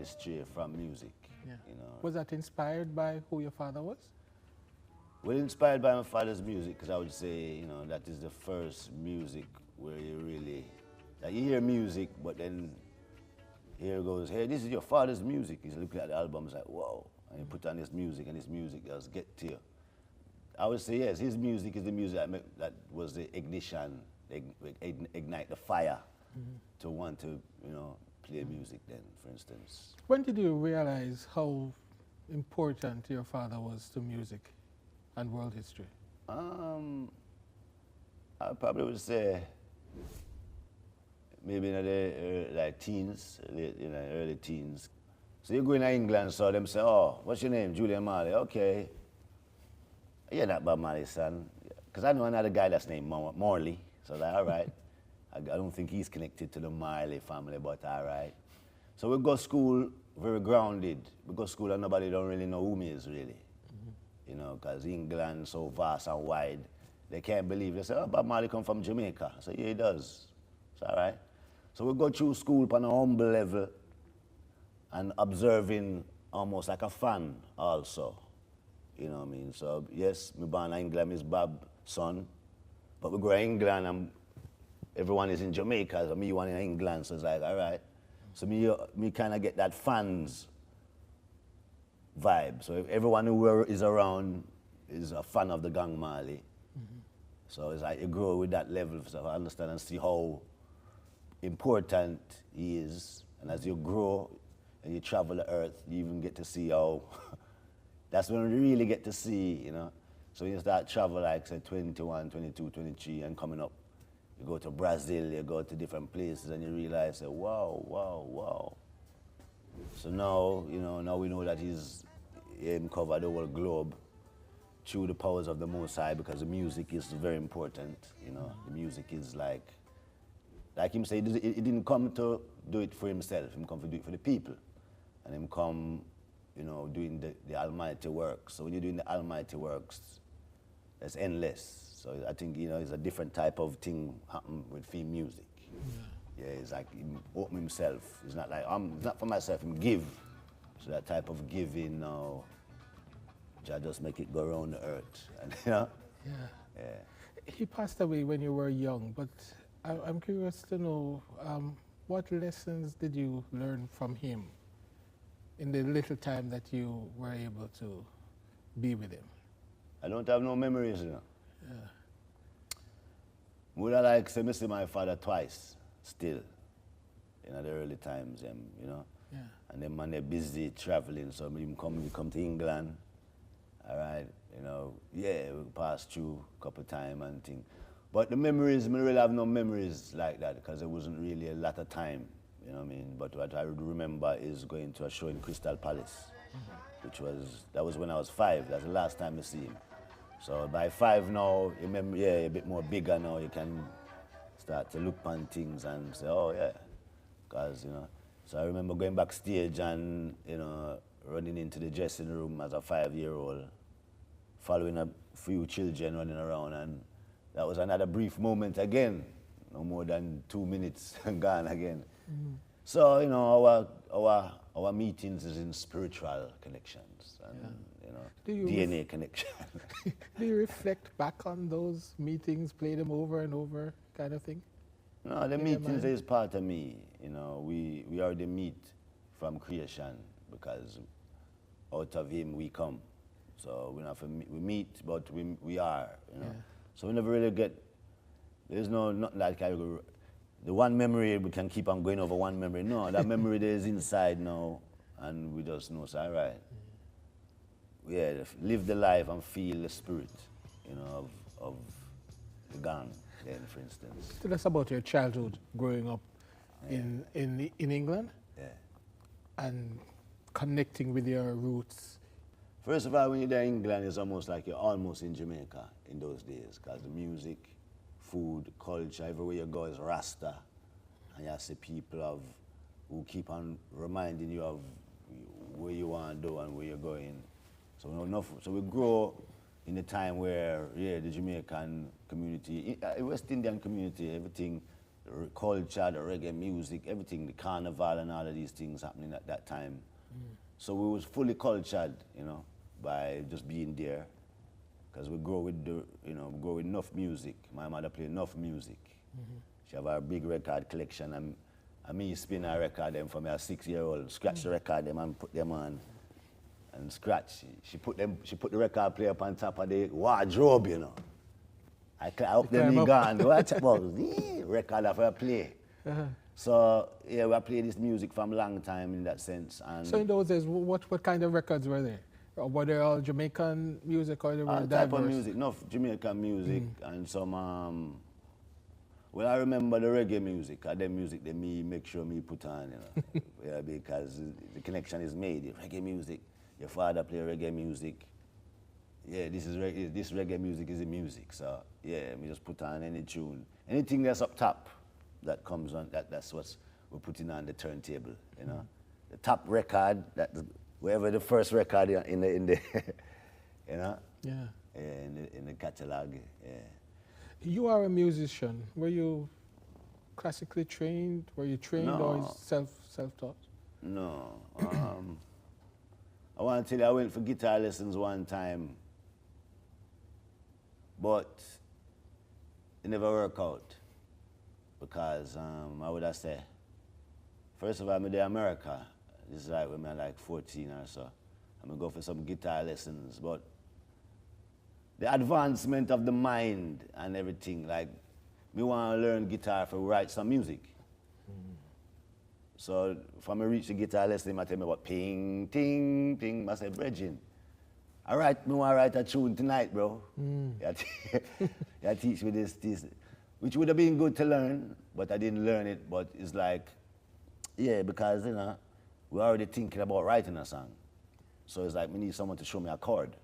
stray from music. Yeah. You know. Was that inspired by who your father was? Well, inspired by my father's music, because I would say, you know, that is the first music where you really, like you hear music, but then here goes, hey, this is your father's music. He's looking at the album, he's like, whoa. And you put on this music, and this music does get to you. I would say, yes, his music is the music that was the ignition, ignite the fire to want to, you know, play music then, for instance. When did you realize how important your father was to music and world history? I probably would say maybe in the like teens, late, you know, early teens. So you go in England, so them say, oh, what's your name? Julian Marley. Okay. You're not Bob Marley, son. Because I know another guy that's named Marley. So like, all right. I don't think he's connected to the Marley family, but all right. So we go to school very grounded. We go to school and nobody don't really know who me is really. You know, because England so vast and wide, they can't believe. They say, oh, Bob Marley come from Jamaica. I say, yeah, he does. It's all right. So we go through school on a humble level and observing almost like a fan also. You know what I mean? So, yes, me born in England, is Bob's son. But we go to England and everyone is in Jamaica, so me one in England, so it's like, all right. So me kind of get that fans vibe. So if everyone who is around is a fan of the gang Marley. So it's like you grow with that level, so I understand and see how important he is. And as you grow and you travel the earth, you even get to see how, that's when you really get to see, you know. So you start travel like say 21, 22, 23 and coming up. You go to Brazil, you go to different places and you realize, say, wow, wow, wow. So now, you know, now we know that he's covered the whole globe through the powers of the Most High, because the music is very important, you know. The music is like him say, he didn't come to do it for himself, he come to do it for the people. And him come, you know, doing the almighty works. So when you're doing the almighty works, it's endless. So I think, you know, it's a different type of thing happen with film music. Yeah, it's like him open himself. It's not like, it's not for myself, him give. So that type of giving now, just make it go around the earth. And, you know? Yeah. He passed away when you were young, but I'm curious to know, what lessons did you learn from him in the little time that you were able to be with him? I don't have no memories, you know. Yeah. Would I like to see my father twice, still, in the early times, you know. Yeah. And then man, they're busy traveling, so we come to England, all right, you know, yeah, we passed through a couple of times and things. But the memories, I really have no memories like that, because there wasn't really a lot of time, you know what I mean. But what I remember is going to a show in Crystal Palace, that was when I was 5, that's the last time I see him. So by 5 now, you remember, yeah, a bit more bigger now, you can start to look on things and say, oh yeah, because, you know. So I remember going backstage and, you know, running into the dressing room as a 5-year-old, following a few children running around, and that was another brief moment again, no more than 2 minutes and gone again. So, you know, our meetings is in spiritual connections and, you know, DNA connection. Do you reflect back on those meetings, play them over and over kind of thing? No, the meetings is part of me. You know, we already meet from creation, because out of him we come. So we meet, but we are, you know. Yeah. So we never really get, there's nothing like the one memory, we can keep on going over one memory. No, that memory there is inside now, and we just know, so all right. Yeah, live the life and feel the spirit, you know, of the gang, then, for instance. Tell us about your childhood growing up in England, and connecting with your roots. First of all, when you're there in England, it's almost like you're almost in Jamaica in those days, because the music, food, culture, everywhere you go is Rasta. And you see people who keep on reminding you of where you want to do and where you're going. So we grow in a time where, yeah, the Jamaican community, West Indian community, everything culture, the reggae music, everything, the carnival and all of these things happening at that time. So we was fully cultured, you know, by just being there. Because we grow with we grow with enough music. My mother played enough music. She have a big record collection, and me spin a record them for me a 6-year-old, scratch the record them and put them on, and scratch. She put the record player up on top of the wardrobe, you know. I up the me gone, watch about record of her play. So yeah, we play this music from a long time in that sense. And so in those days, what kind of records were there? Were they all Jamaican music or they were diverse? Type of music, enough Jamaican music and some. Well, I remember the reggae music. The music that me make sure me put on, you know, yeah, because the connection is made. Reggae music, your father play reggae music. Yeah, this reggae music is the music. So yeah, me just put on any tune, anything that's up top, that comes on. That's what we're putting on the turntable. You know, the top record, wherever the first record in the you know, in the catalog. Yeah. You are a musician. Were you classically trained? Were you trained or self-taught? No. I want to tell you, I went for guitar lessons one time, but it never worked out because I would have said, first of all, I'm in America. This is like when I'm like 14 or so. I'm gonna go for some guitar lessons, but the advancement of the mind and everything, like, me want to learn guitar for write some music. So, from I reach the guitar lesson, they tell me about ping, ting, ting. I said, Bridging, me want to write a tune tonight, bro. You teach me this, which would have been good to learn, but I didn't learn it. But it's like, yeah, because, you know, we're already thinking about writing a song. So it's like, we need someone to show me a chord.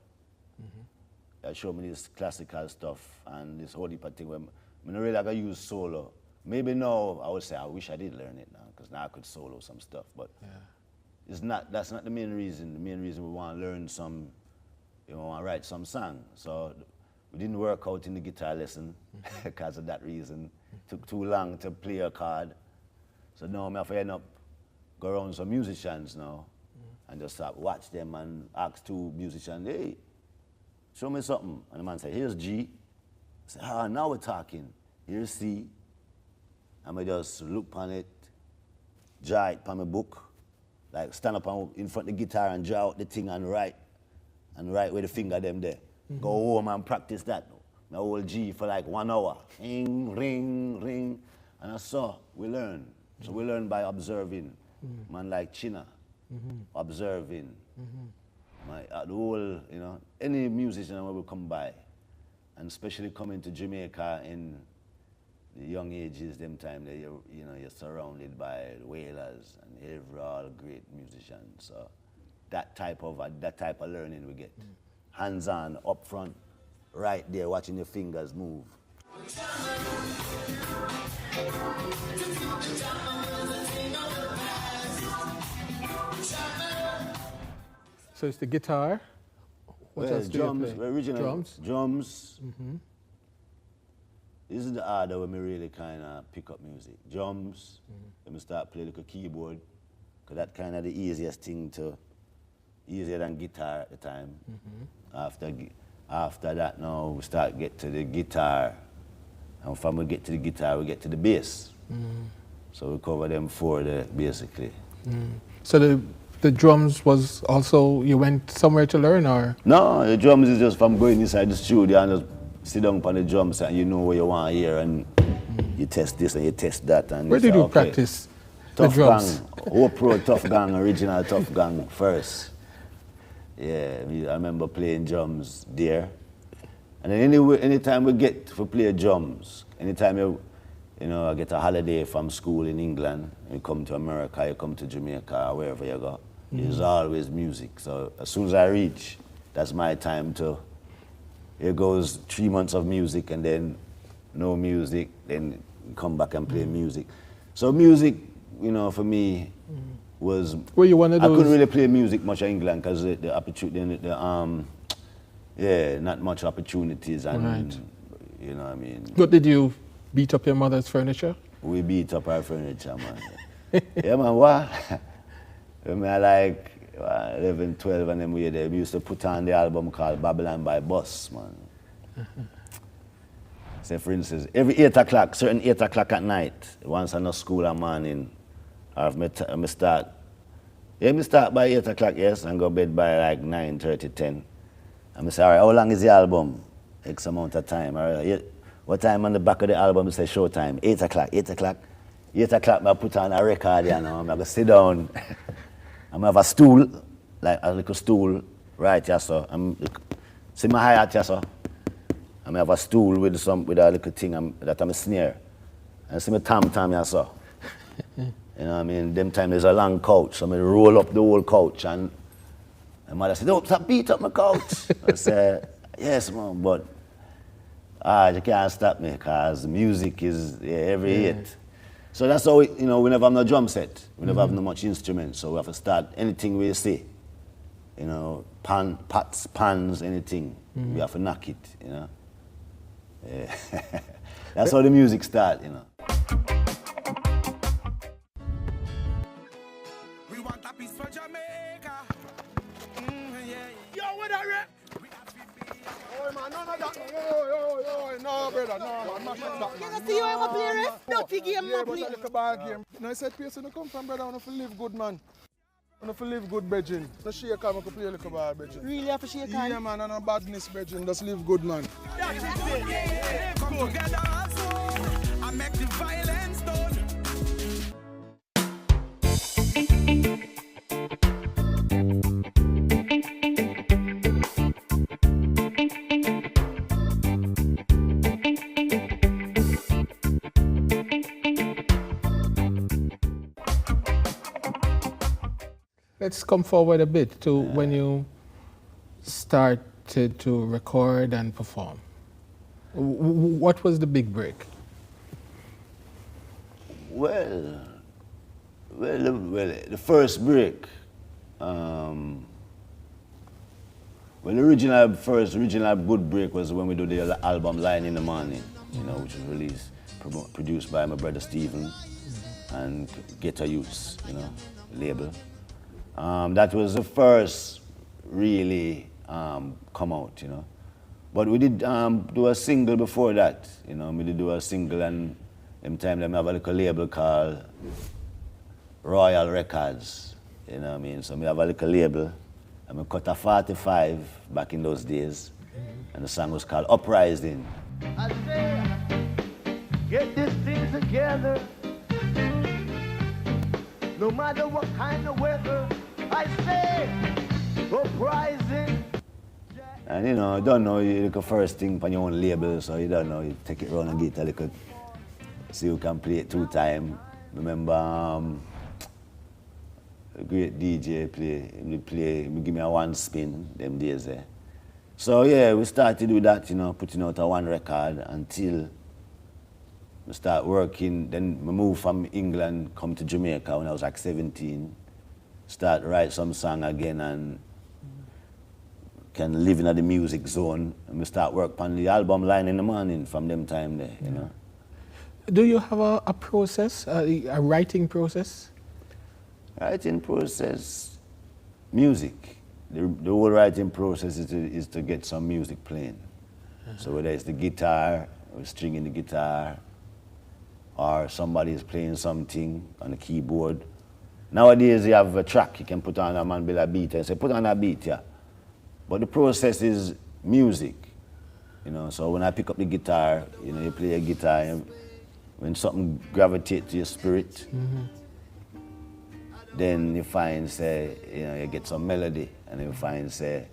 Show me this classical stuff and this whole heap of thing where I'm not really like I use solo. Maybe now I would say I wish I did learn it now, because now I could solo some stuff. But that's not the main reason. The main reason we want to learn some, you know, want to write some song. So we didn't work out in the guitar lesson because of that reason. Took too long to play a chord. So now I have to end up go around some musicians now and just start watch them and ask two musicians, hey, show me something. And the man said, here's G. I said, now we're talking. Here's C. And I just look on it, draw it on my book, like stand up in front of the guitar and draw out the thing and write with the finger them there. Go home and practice that. My whole G for like 1 hour. Ring, ring, ring. And that's so we learn. So we learn by observing. Man like China, observing. The whole, you know, any musician will come by, and especially coming to Jamaica in the young ages, them time that you're surrounded by whalers and every all great musicians. So that type of learning we get, hands-on, up front, right there, watching your fingers move. So it's the guitar. What else do you play? Original drums. Drums. This is the order when we really kind of pick up music. Drums. Then we start playing the keyboard, because that's kind of the easiest thing easier than guitar at the time. After that, now we start get to the guitar, and from we get to the guitar, we get to the bass. So we cover them four there, basically. So the drums was also, you went somewhere to learn, or? No, the drums is just from going inside the studio and just sit down on the drums and you know what you want to hear, and you test this and you test that. And where did you practice the drums? Tough Gang, original Tough Gang first. Yeah, I remember playing drums there. And then anytime we get to play drums, anytime I get a holiday from school in England, you come to America, you come to Jamaica, or wherever you go, there's always music. So as soon as I reach, that's my time to, here goes 3 months of music and then no music, then come back and play music. So music, for me was, were you one of those? I couldn't really play music much in England because the opportunity, not much opportunities and, right. you know what I mean. But did you beat up your mother's furniture? we beat up our furniture, man. Yeah, man, what? When I like 11, 12, and then we used to put on the album called Babylon by Bus, man. Say, for instance, every 8 o'clock, certain 8 o'clock at night, once I'm at school in the morning, I start. Yeah, I start by 8 o'clock, yes, and go bed by like 9:30, 10. And I say, all right, how long is the album? X amount of time. All right, what time on the back of the album it say show time? 8 o'clock, 8 o'clock. 8 o'clock, I put on a record, you know, I'm going to sit down. I'm going to have a stool, like a little stool, right here, so. See my hi-hat here, so. I'm going to have a stool with a little thing that I'm a snare. And see my tam-tam here, so. You know what I mean? Them time there's a long couch, so I roll up the whole couch, and my mother said, "Oh, stop beat up my couch." I said, "Yes, mom, but you can't stop me, because the music is every hit." So that's how, you know, we never have no drum set. We never have no much instruments, so we have to start anything we see. You know, pots, pans, anything. We have to knock it, you know. Yeah. That's how the music starts, you know. We want a piece for Jamaica. Yo, what are you? Oh man, none of that. Yo, no brother, no man, mash up that man. You see you ever play it? Dirty game, Yeah, man, but play. I like a bad game. No, I said, person to come from brother, I want to live good, man. I want to live good, brethren. No shake hand, I can play like a bad, brethren. Really have to shake hand? Yeah, man, and no badness, brethren. Just live good, man. Come together as one and make the violence done. Let's come forward a bit to when you started to record and perform. What was the big break? Well, the first break, the original good break was when we do the album Line in the Morning, you know, which was released, produced by my brother Stephen and Ghetto Youths, you know, label. That was the first really come out, you know. But we did do a single before that, you know. We did do a single, and them time them have a little label called Royal Records, you know what I mean. So we have a little label, and we cut a 45 back in those days, and the song was called Uprising. I say, get this thing together. No matter what kind of weather, I say, uprising. And you know, you don't know, you look first thing on your own label, so you don't know, you take it around and get a little, see who can play it 2 times. Remember, a great DJ he give me a 1 spin them days there. So yeah, we started with that, you know, putting out a 1 record until we start working. Then we moved from England, come to Jamaica when I was like 17. Start write some song again and can live in the music zone. And we start work on the album Line in the Morning from them time there, you know. Do you have a process, a writing process? Writing process, music. The whole writing process is to get some music playing. So whether it's the guitar, or stringing the guitar, or somebody is playing something on the keyboard. Nowadays you have a track, you can put on a man build a beat and say, put on a beat, yeah. But the process is music, you know. So when I pick up the guitar, you know, you play a guitar, and when something gravitates to your spirit, then you find, say, you know, you get some melody, and you find, say,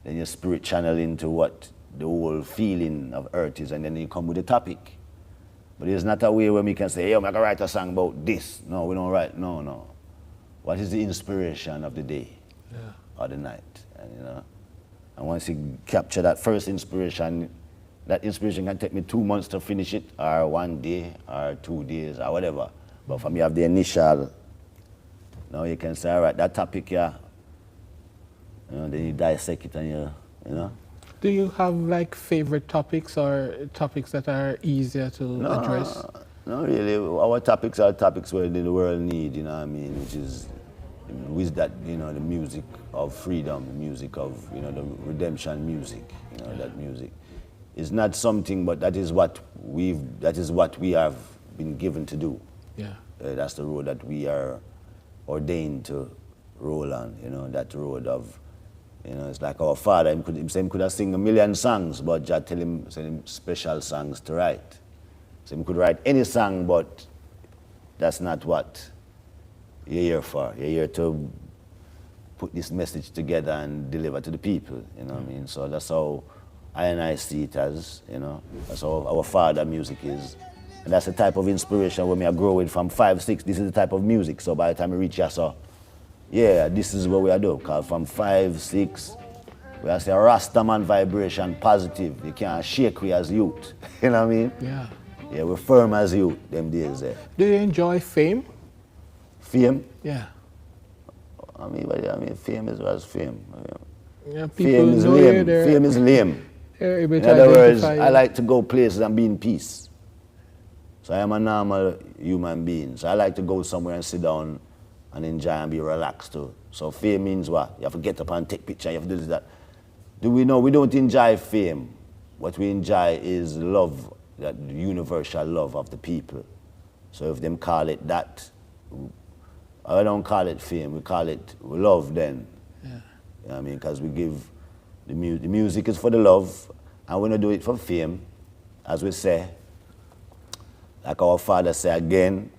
then your spirit channel into what the whole feeling of earth is, and then you come with a topic. But there's not a way where we can say, hey, I'm gonna write a song about this. No, we don't write, no. What is the inspiration of the day or the night? And, you know, and once you capture that first inspiration, that inspiration can take me 2 months to finish it, or 1 day, or 2 days, or whatever. But for me, you have the initial, now you can say, all right, that topic here, you know, then you dissect it and you know. Do you have like favorite topics or topics that are easier to address? No, really. Our topics are topics where the world need, you know what I mean, which is with that, you know, the music of freedom, the music of, you know, the redemption music, you know, that music. It's not something, but that is what we have been given to do. Yeah. That's the road that we are ordained to roll on, you know, that road of, you know, it's like our father, he could have sing 1,000,000 songs, but Jah tell him, send him special songs to write. So he could write any song, but that's not what you're here for. You're here to put this message together and deliver to the people, you know what I mean? So that's how I see it as, you know, that's how our father music is. And that's the type of inspiration when I grow with from 5, 6, this is the type of music. So by the time I reach here, so yeah, this is what we are doing. Because from 5, 6, we are say Rastaman vibration, positive. You can't shake we as youth. You know what I mean? Yeah. Yeah, we're firm as youth them days there. Do you enjoy fame? Fame? Yeah. I mean, fame is what's fame. Yeah, Fame is know lame. they're Fame is lame. able In to other words, identify I you. like to go places and be in peace. So I am a normal human being. So I like to go somewhere and sit down and enjoy and be relaxed too. So fame means what? You have to get up and take picture, you have to do this, that. Do we know we don't enjoy fame? What we enjoy is love, that universal love of the people. So if them call it that, I don't call it fame, we call it love then. Yeah. You know what I mean? Because we give, the music is for the love, and we don't do it for fame, as we say. Like our father say again,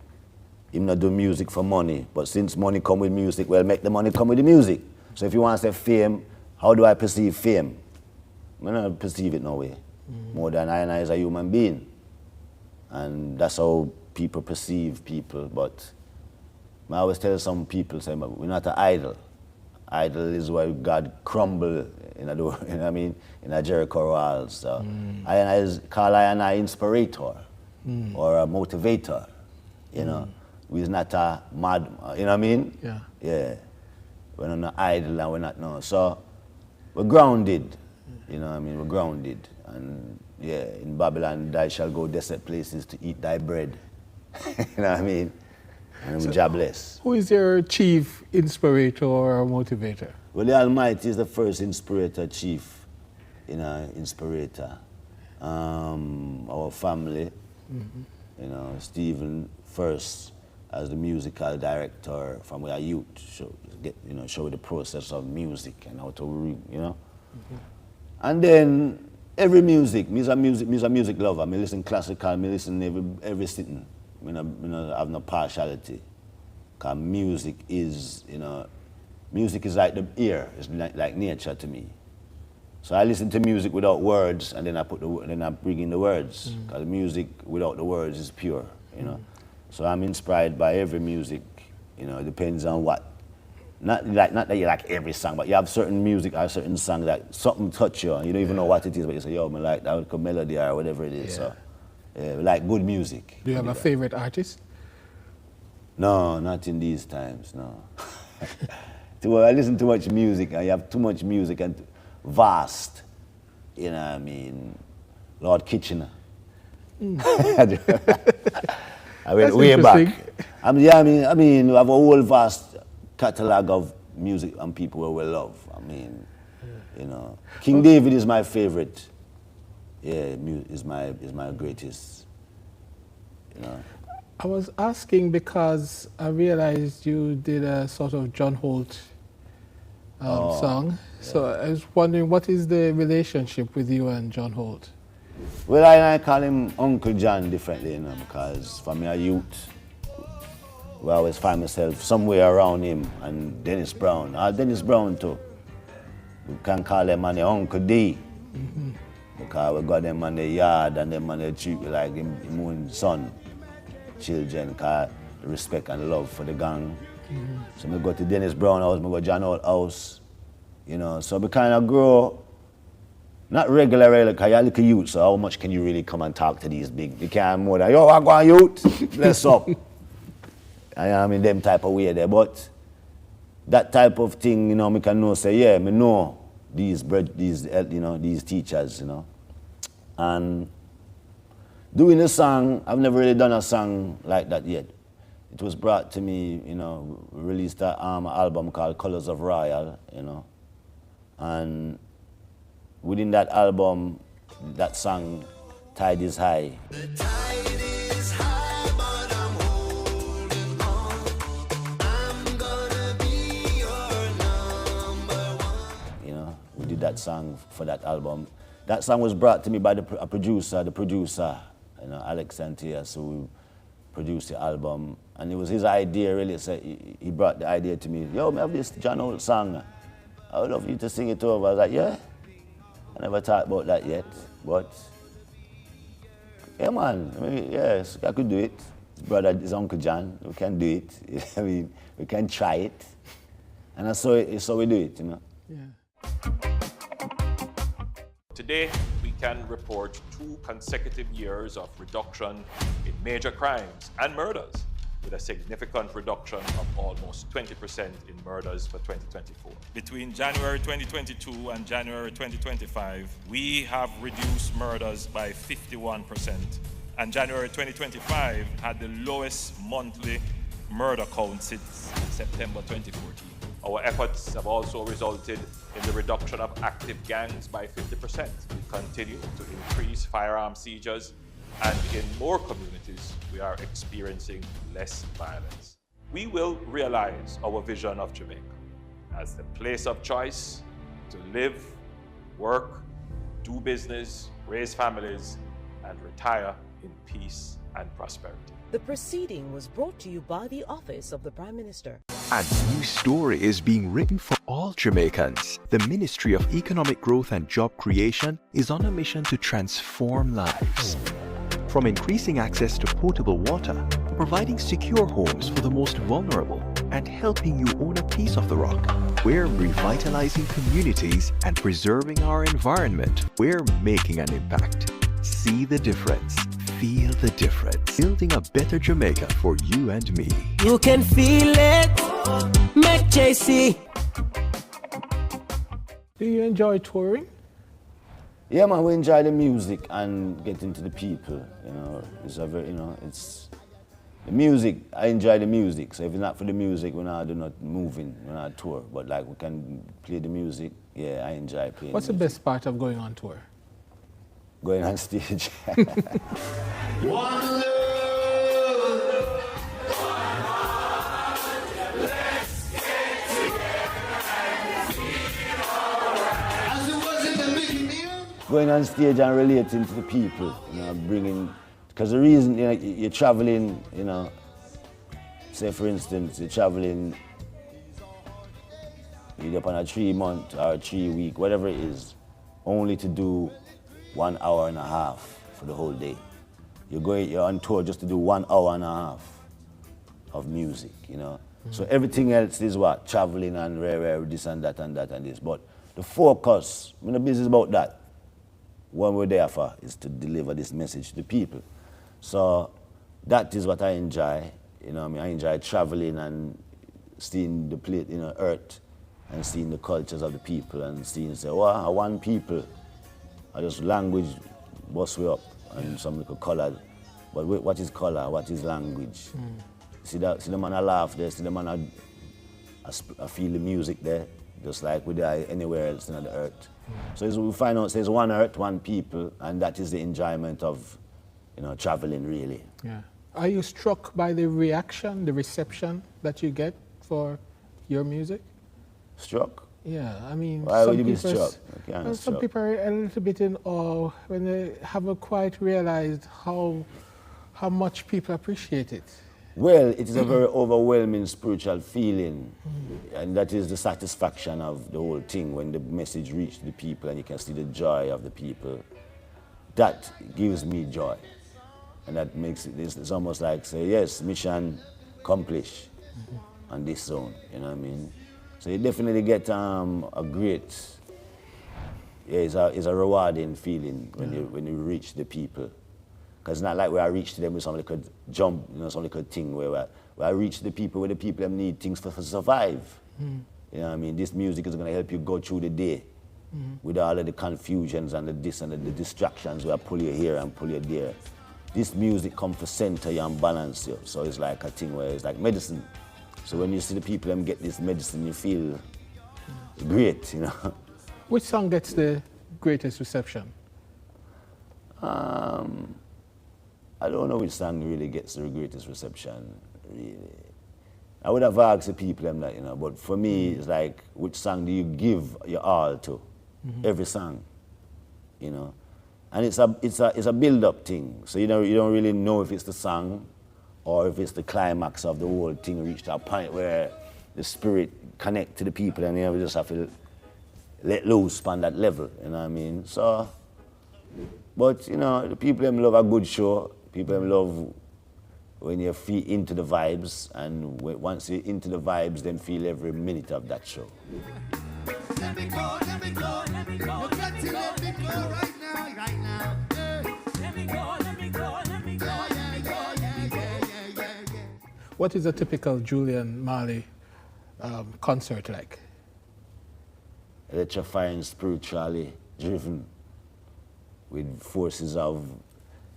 him not do music for money, but since money come with music, well, make the money come with the music. So if you want to say fame, how do I perceive fame? I don't perceive it no way. More than I as a human being. And that's how people perceive people, but I always tell some people, say, we're not an idol. Idol is where God crumble in a door, you know what I mean, in a Jericho walls. So call I inspirator or a motivator, you know. We're not a mad, you know what I mean? Yeah. Yeah. We're not an idol and we're not, no. So we're grounded, you know what I mean, we're grounded. And yeah, in Babylon, thou shalt go desert places to eat thy bread. You know what I mean? And we're jobless. Who is your chief inspirator or motivator? Well, the Almighty is the first inspirator, chief, you know, inspirator. Our family, you know, Stephen first as the musical director from our youth, show the process of music and how to, you know. And then every music, me's a music lover. Me listen classical, me listen every sitting. Me no have no partiality. Cause music is, you know, music is like the ear. It's like nature to me. So I listen to music without words, and then I bring in the words. Cause music without the words is pure, you know. So I'm inspired by every music, you know. It depends on what. Not that you like every song, but you have certain music or certain song that something touch you, and you don't even know what it is, but you say, yo, I like that melody or whatever it is. Yeah. So, yeah, we like good music. Do you have a favorite artist? No, not in these times, no. I listen to too much music, and you have too much music and vast, you know what I mean, Lord Kitchener. I went way back. I mean, we have a whole vast catalog of music and people who we love. I mean, you know, King David is my favorite. Yeah, is my greatest. You know. I was asking because I realized you did a sort of John Holt song. Yeah. So I was wondering, what is the relationship with you and John Holt? Well, I call him Uncle John differently, you know, because for me, a youth, I always find myself somewhere around him, and Dennis Brown. Dennis Brown too. We can call them on the Uncle D. Because we got them on the yard and them on the treat like him own son, children, because the respect and love for the gang. So I go to Dennis Brown house, I go to John Holt house, you know. So we kind of grow, not regularly, because you're a little youth, so how much can you really come and talk to these big? You can't more than, yo, I go on youth, bless up. I mean, them type of way there, but that type of thing, you know, me can know, say, yeah, me know these teachers, you know. And Doing a song, I've never really done a song like that yet. It was brought to me, you know, we released an album called Colors of Royal, you know. And within that album, that song, Tide is High. The tide is high, but I'm holding on. I'm gonna be your number one. You know, we did that song for that album. That song was brought to me by a producer, you know, Alex Santias, who produced the album. And it was his idea, really. So he brought the idea to me. Yo, I have this John Holt song. I would love you to sing it over. I was like, yeah. I never thought about that yet, but yeah, man. I mean, yes, I could do it. His brother, his Uncle John, we can do it. I mean, we can try it. And that's so we do it, you know. Yeah. Today, we can report 2 consecutive years of reduction in major crimes and murders, with a significant reduction of almost 20% in murders for 2024. Between January 2022 and January 2025, we have reduced murders by 51%. And January 2025 had the lowest monthly murder count since September 2014. Our efforts have also resulted in the reduction of active gangs by 50%. We continue to increase firearm seizures, and in more communities, we are experiencing less violence. We will realize our vision of Jamaica as the place of choice to live, work, do business, raise families, and retire in peace and prosperity. The proceeding was brought to you by the Office of the Prime Minister. A new story is being written for all Jamaicans. The Ministry of Economic Growth and Job Creation is on a mission to transform lives. From increasing access to potable water, providing secure homes for the most vulnerable, and helping you own a piece of the rock. We're revitalizing communities and preserving our environment. We're making an impact. See the difference. Feel the difference. Building a better Jamaica for you and me. You can feel it. Make JC. Do you enjoy touring? Yeah, man, we enjoy the music and getting to the people. You know, it's a very, you know, it's the music. I enjoy the music. So if it's not for the music, we're not moving, we're not tour. But like we can play the music. Yeah, I enjoy playing. What's the best part of going on tour? Going on stage. One love. Let's get together and feel alright. As it was in the beginning. Going on stage and relating to the people, you know, bringing, because the reason, you know, you're traveling, you know, say for instance, you're traveling, you're up on a 3-month or a 3-week, whatever it is, only to do 1.5 hours for the whole day. You're on tour just to do 1.5 hours of music, you know. Mm-hmm. So everything else is what? Traveling and rare, this and that and that and this. But the focus, we're not busy about that. What we're there for is to deliver this message to the people. So that is what I enjoy. You know what I mean? I enjoy traveling and seeing the plate, you know, earth, and seeing the cultures of the people and seeing, say, oh, I want people. I just language bust way up and some little color. But what is color? What is language? See the man I laugh there, see the man I feel the music there, just like we do anywhere else in the earth. So we find out there's one earth, one people, and that is the enjoyment of, you know, traveling really. Yeah. Are you struck by the reaction, the reception that you get for your music? Struck? Yeah, I mean, why would you be struck? Some people are a little bit in awe when they haven't quite realized how much people appreciate it. Well, it is a very overwhelming spiritual feeling, and that is the satisfaction of the whole thing when the message reaches the people and you can see the joy of the people. That gives me joy, and that makes it, it's almost like, say, yes, mission accomplished on this zone, you know what I mean? So you definitely get a great, yeah, it's a rewarding feeling when you reach the people. Because it's not like where I reach them with some little jump, you know, some little thing where I reach the people where the people them need things to survive. You know what I mean? This music is going to help you go through the day with all of the confusions and the this and the distractions where I pull you here and pull you there. this music come for center you and balance you. So it's like a thing where it's like medicine. So when you see the people them get this medicine, you feel great, you know. Which song gets the greatest reception? I don't know which song really gets the greatest reception, really. I would have asked the people them that, you know, but for me, it's like, which song do you give your all to? Every song, you know. And it's a build-up thing. So you don't really know if it's the song or if it's the climax of the whole thing reached a point where the spirit connect to the people and we just have to let loose on that level, you know what I mean? So, but you know, the people them love a good show. People them love when you feel into the vibes, and once you're into the vibes, then feel every minute of that show. Let me go, let me go, let me go. You got to let me go right now, right now. Yeah. Let me go, let me go, let me go, let me go, yeah. What is a typical Julian Marley concert like? Electrifying, spiritually driven, with forces of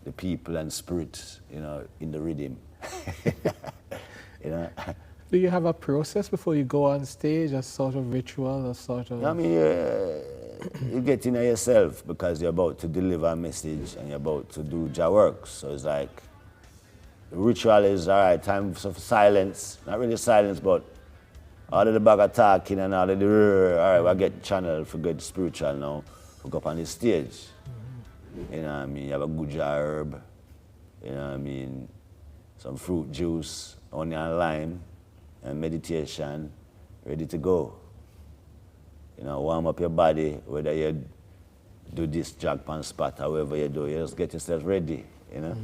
the people and spirit, you know, in the rhythm. You know. Do you have a process before you go on stage, a sort of ritual, a sort of... I mean, you get in yourself because you're about to deliver a message and you're about to do your work. So it's like, the ritual is, all right, time for silence. Not really silence, but all of the bag of talking and all of the, all right, we'll get channeled for good spiritual now. We go up on the stage. You know what I mean? You have a good herb, you know what I mean? Some fruit juice, onion and lime, and meditation, ready to go. You know, warm up your body, whether you do this jog pan spot, however you do, you just get yourself ready, you know?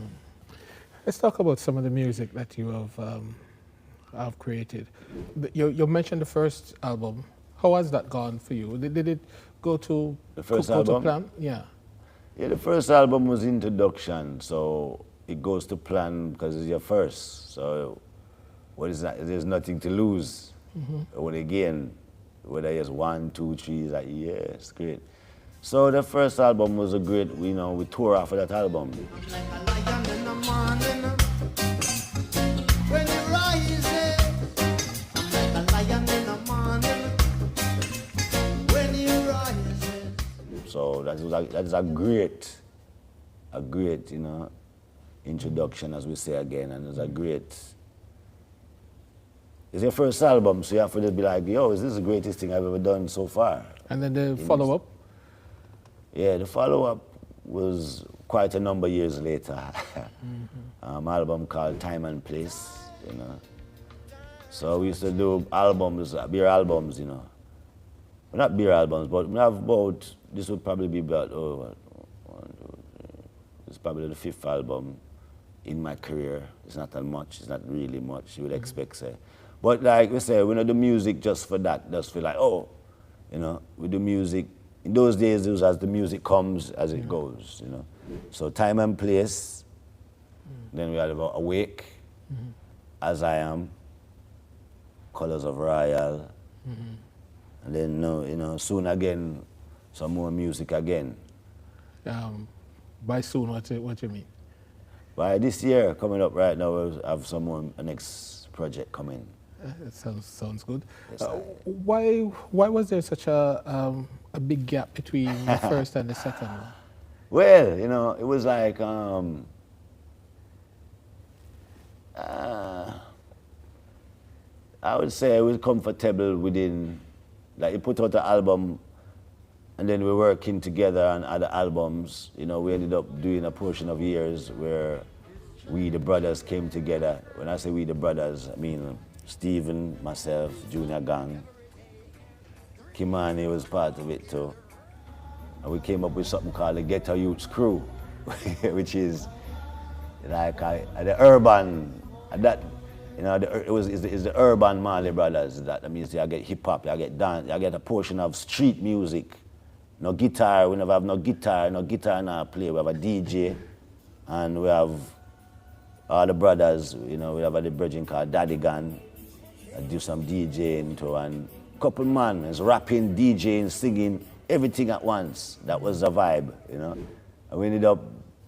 Let's talk about some of the music that you have created. You mentioned the first album. How has that gone for you? Did it go to the first go album? To plan? Yeah. Yeah, the first album was introduction, so it goes to plan because it's your first. So what is that? There's nothing to lose. When again, whether it's 1, 2, 3, it's like, yeah, it's great. So the first album was a great, you know, we tore off of that album. So that is a great, you know, introduction, as we say again, and it's a great. It's your first album, so you have to just be like, yo, is this the greatest thing I've ever done so far? And then the follow-up? Yeah, the follow-up was quite a number of years later. Album called Time and Place, you know. So we used to do albums, beer albums, you know. Well, not beer albums, but we have about, this would probably be about, it's probably the 5th album in my career. It's not that much, it's not really much, you would expect, say. But like we say, we don't do music just for that, just for like, oh, you know, we do music. In those days, it was as the music comes, as it goes, you know. So Time and Place, then we had about Awake, As I Am, Colors of Royal, and then, you know, soon again, some more music again. By soon, what you mean? By this year, coming up right now, we'll have some more, a next project coming. That sounds good. Yes, why was there such a big gap between the first and the second one? Well, you know, it was like, I would say I was comfortable within, like you put out an album and then we're working together on other albums. You know, we ended up doing a portion of years where we, the brothers, came together. When I say we, the brothers, I mean Stephen, myself, Junior Gang. Kimani was part of it too. And we came up with something called the Ghetto Youths Crew, which is like the urban, that, you know, it's the urban Marley brothers. That means you get hip hop, you get dance, you get a portion of street music. No guitar, we never have no guitar in our play. We have a DJ, and we have all the brothers, you know, we have a brethren called Daddy Gun. I do some DJing too, and couple man is rapping, DJing, singing, everything at once. That was the vibe, you know. And we ended up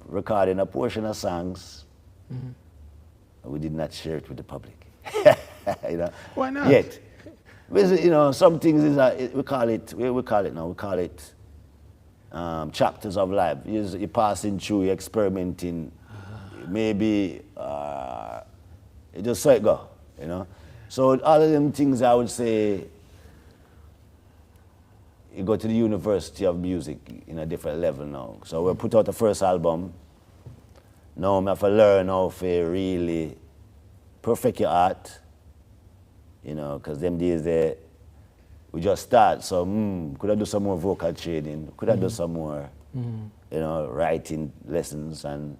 recording a portion of songs, and we did not share it with the public. You know? Why not? Yet. You know, some things is we call it chapters of life. You're passing through, you're experimenting. Maybe it just so it go, you know. So all of them things I would say, you go to the University of Music in a different level now. So we put out the first album. Now I have to learn how to really perfect your art, you know, because them days we just start. So could I do some more vocal training? Could I do some more, you know, writing lessons and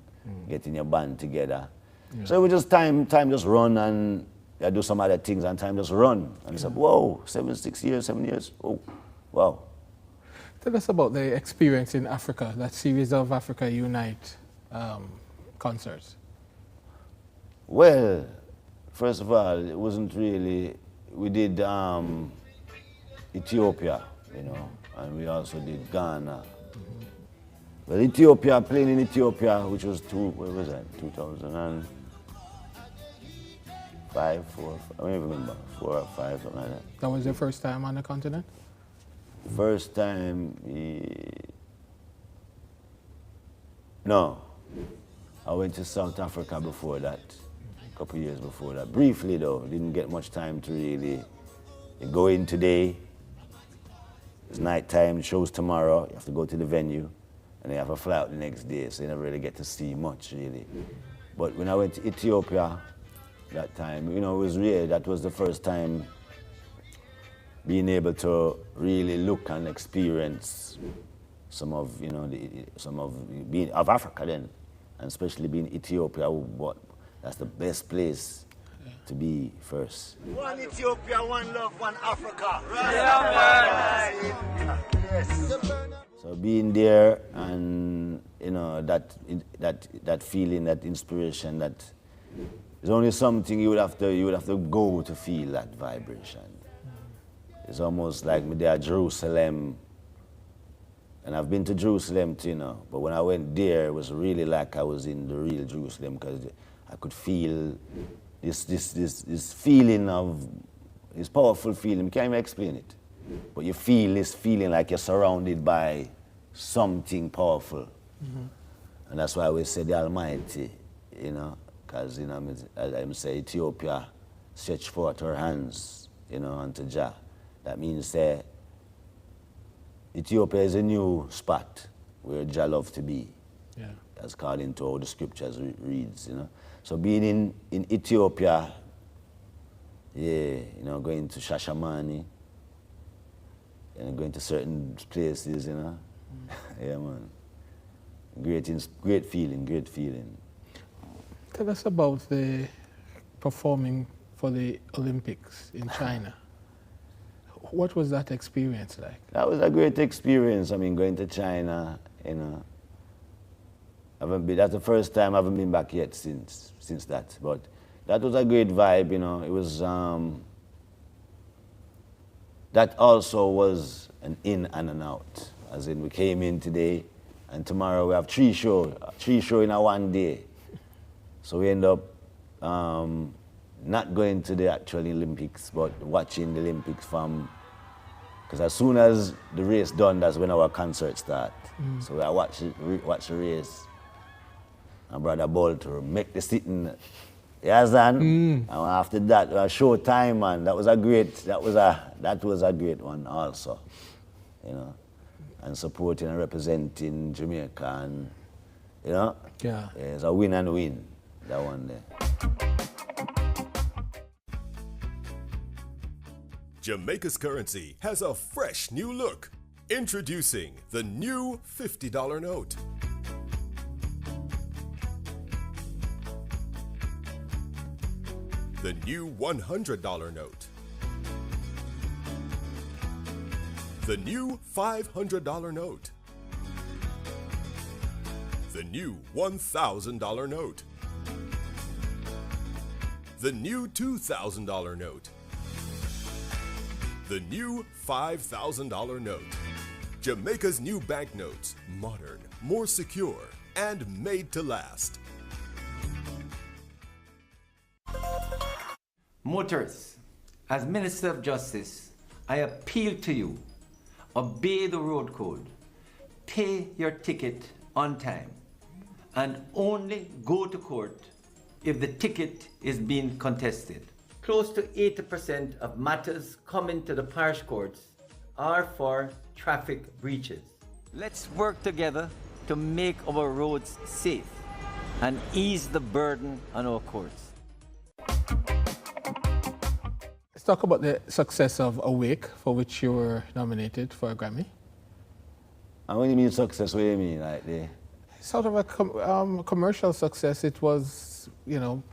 getting your band together? Yeah. So we just time just run, and I do some other things, and time just run. And it's like, whoa, 7 years, oh, wow. Tell us about the experience in Africa, that series of Africa Unite concerts. Well, first of all, it wasn't really, we did Ethiopia, you know, and we also did Ghana. Well, Ethiopia, playing in Ethiopia, which was 2005, 4, I don't even remember, 4 or 5, something like that. That was your first time on the continent? First time, no. I went to South Africa before that, a couple of years before that. Briefly though, didn't get much time to really. You go in today, it's night time, the show's tomorrow, you have to go to the venue, and you have a fly out the next day, so you never really get to see much really. But when I went to Ethiopia that time, you know, it was real. That was the first time being able to really look and experience some of, you know, being of Africa then, and especially being Ethiopia. That's the best place to be first. One Ethiopia, one love, one Africa. Right? Yeah, man. Yes. So being there, and you know, that feeling, that inspiration, that is only something you would have to go to feel that vibration. It's almost like me there at Jerusalem, and I've been to Jerusalem too, you know, but when I went there, it was really like I was in the real Jerusalem, because I could feel this feeling of, this powerful feeling. You can't even explain it, but you feel this feeling like you're surrounded by something powerful. And that's why we say the Almighty, you know, because, you know, I say Ethiopia stretch forth her hands, you know, unto Jah. That means that Ethiopia is a new spot where Jah loves to be. Yeah. That's according to how the scriptures reads, you know. So being in Ethiopia, yeah, you know, going to Shashamani, and going to certain places, you know. Yeah, man. Great feeling. Tell us about the performing for the Olympics in China. What was that experience like? That was a great experience. I mean, going to China, you know. That's the first time I haven't been back yet since that. But that was a great vibe, you know. It was, that also was an in and an out. As in, we came in today, and tomorrow we have three shows in a one day. So we end up not going to the actual Olympics, but watching the Olympics from, because as soon as the race done, that's when our concert start. So I watch the race, and Brother Bolter make the sitting. Yes, and after that, show time, man. That was a great one also, you know, and supporting and representing Jamaica, and you know, yeah, it's a win and win, that one there. Jamaica's currency has a fresh new look. Introducing the new $50 note. The new $100 note. The new $500 note. The new $1,000 note. The new $2,000 note. The new $5,000 note. Jamaica's new banknotes, modern, more secure, and made to last. Motorists, as Minister of Justice, I appeal to you, obey the road code, pay your ticket on time, and only go to court if the ticket is being contested. Close to 80% of matters coming to the parish courts are for traffic breaches. Let's work together to make our roads safe and ease the burden on our courts. Let's talk about the success of Awake, for which you were nominated for a Grammy. And when you mean success, what do you mean? Like Sort of a commercial success. It was,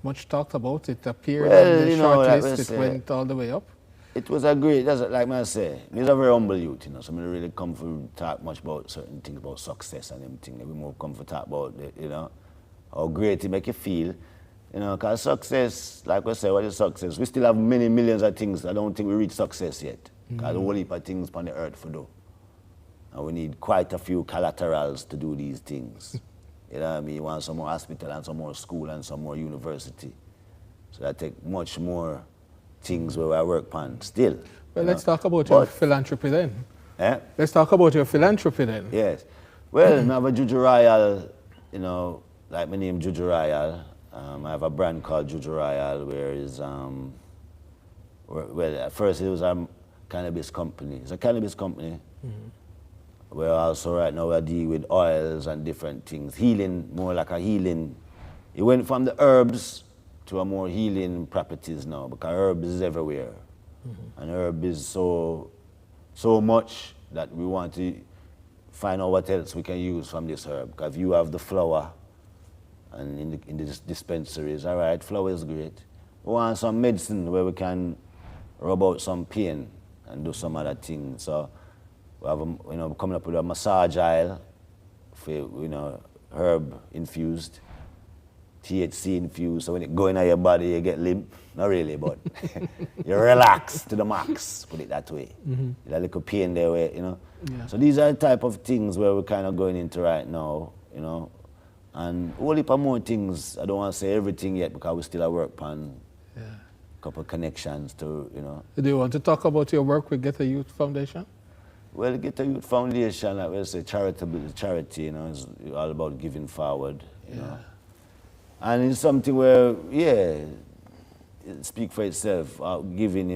much talked about. It appeared well, on the short list. It went all the way up. It was a great, that's like I say, he's a very humble youth, so I don't really come to talk much about certain things about success and everything. We more come to talk about, how great it make you feel. Because success, like I say, what is success? We still have many millions of things. I don't think we reach success yet. Because a whole heap of things on the earth for do. And we need quite a few collaterals to do these things. You know what I mean? You want some more hospital and some more school and some more university. So that take much more things where I work on still. Well, let's talk about your philanthropy then. Eh? Let's talk about your philanthropy then. Yes. Well, I have a Juju Royal, like my name Juju Royal. I have a brand called Juju Royal where is, well, at first it was a cannabis company. It's a cannabis company. Where also right now we deal with oils and different things. Healing, more like a healing. It went from the herbs to a more healing properties now because herbs is everywhere. And herb is so much that we want to find out what else we can use from this herb. Because if you have the flower and in the dispensaries, all right, flower is great. We want some medicine where we can rub out some pain and do some other things. So we have coming up with a massage oil for, herb infused, THC infused, so when it go in your body, you get limp. Not really, but you relax to the max, put it that way. That little pain there, where, Yeah. So these are the type of things where we're kind of going into right now, and a whole heap of more things. I don't want to say everything yet because we still at work on a couple of connections to, Do you want to talk about your work with Get a Youth Foundation? Well, the Get a Youth Foundation, like we say, charity, is all about giving forward, you know. And it's something where, it speaks for itself, giving,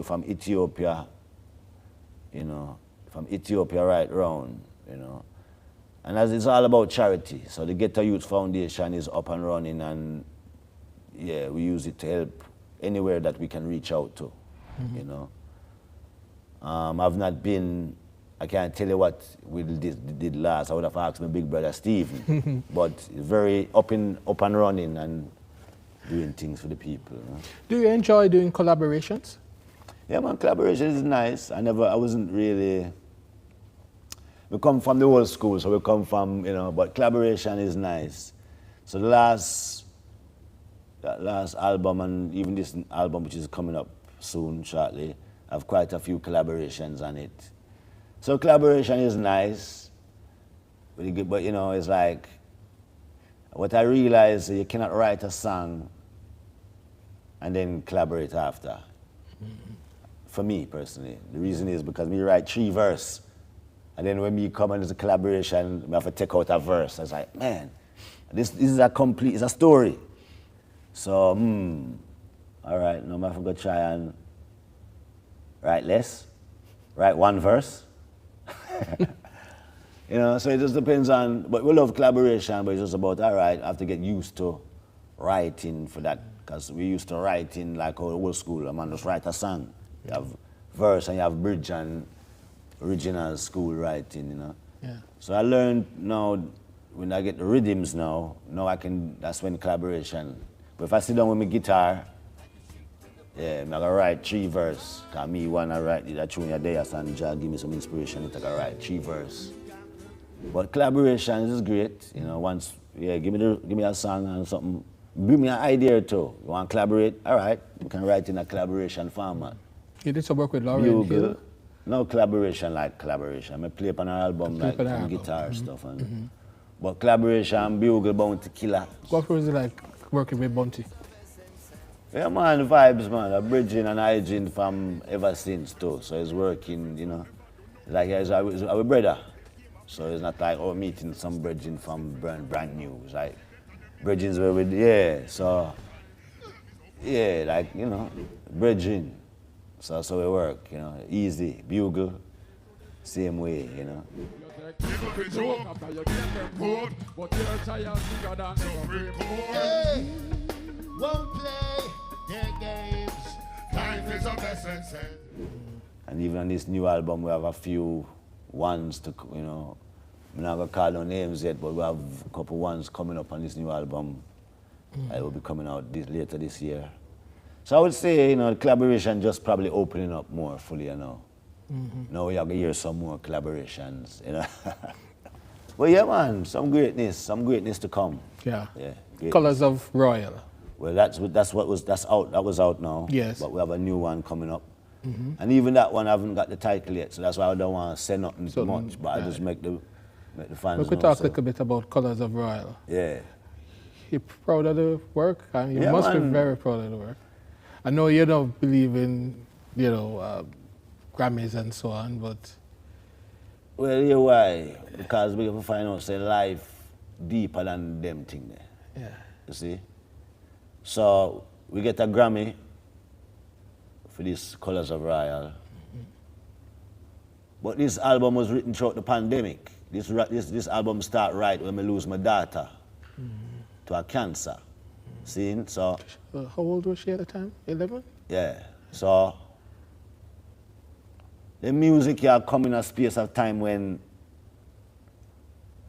from Ethiopia, from Ethiopia right round, And as it's all about charity, so the Get a Youth Foundation is up and running, and we use it to help anywhere that we can reach out to, I've not been, I can't tell you what we did last. I would have asked my big brother Stephen, but it's very up and running and doing things for the people. Do you enjoy doing collaborations? Yeah, man, collaboration is nice. I wasn't really, we come from the old school, so we come from, but collaboration is nice. So that last album and even this album, which is coming up soon, shortly, I have quite a few collaborations on it. So collaboration is nice, but it's like, what I realize is you cannot write a song and then collaborate after. For me, personally. The reason is because we write 3 verses, and then when we come and there's a collaboration, we have to take out a verse. I was like, man, this is it's a story. So, all right, now I'm going to try and write less, write 1 verse. So it just depends on, but we love collaboration, but it's just about, all right, I have to get used to writing for that, because we used to write in like old school, just write a song. You have verse and you have bridge and original school writing, Yeah. So I learned now, when I get the rhythms now that's when collaboration. But if I sit down with my guitar, I'm going to write 3 verses. Because me want to write that tune a day, and just give me some inspiration, I'm going to write 3 verses. But collaboration is great, once, give me a song and something. Bring me an idea too. You want to collaborate? All right, you can write in a collaboration format. You did some work with Lauren Hill? No collaboration like collaboration. I play up on an album, like some guitar stuff. But collaboration, Bugle, Bounty, Killer. What was it like working with Bounty? Yeah, man, vibes, man. A bridging and hygiene from ever since, too. So it's working, you know. Like, he's our brother. So it's not like, meeting some bridging from brand new. It's like, bridgings were with, yeah. So, yeah, like, you know, bridging. So that's how it work, you know. Easy, Bugle, same way, you know. Hey, won't play their games. Life is of essence. And even on this new album, we have a few ones to, you know, I'm not going to call no names yet, but we have a couple ones coming up on this new album. It will be coming out later this year. So I would say, you know, collaboration just probably opening up more fully, you know. Now we have to hear some more collaborations, you know. But yeah, man, some greatness to come. Yeah. Yeah. Greatness. Colors of Royal. Well, that's out. That was out now. Yes. But we have a new one coming up. And even that one, I haven't got the title yet, so that's why I don't want to say nothing too much. But I just make the fans know. We could talk a little bit about Colors of Royal. Yeah. You proud of the work? And you Yeah, must man. be very proud of the work. I know you don't believe in, you know, Grammys and so on, but... Well, yeah, why? Because we have to find out, say, life deeper than them thing there. Yeah. You see? So, we get a Grammy for this Colors of Royal. But this album was written throughout the pandemic. This album start right when I lose my daughter to a cancer. See? So... How old was she at the time? 11? Yeah. So... the music here come in a space of time when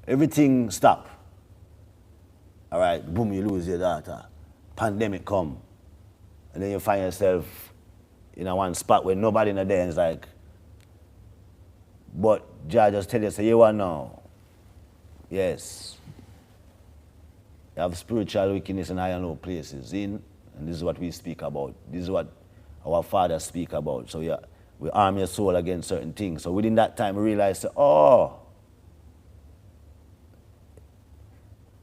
everything stop. All right, boom, you lose your daughter. Pandemic come. And then you find yourself in a one spot where nobody in there and it's like, but Jah just tell you, say, you want now. Yes. You have spiritual wickedness in higher low places, and this is what we speak about. This is what our fathers speak about. So yeah, we arm your soul against certain things. So within that time, we realize, oh,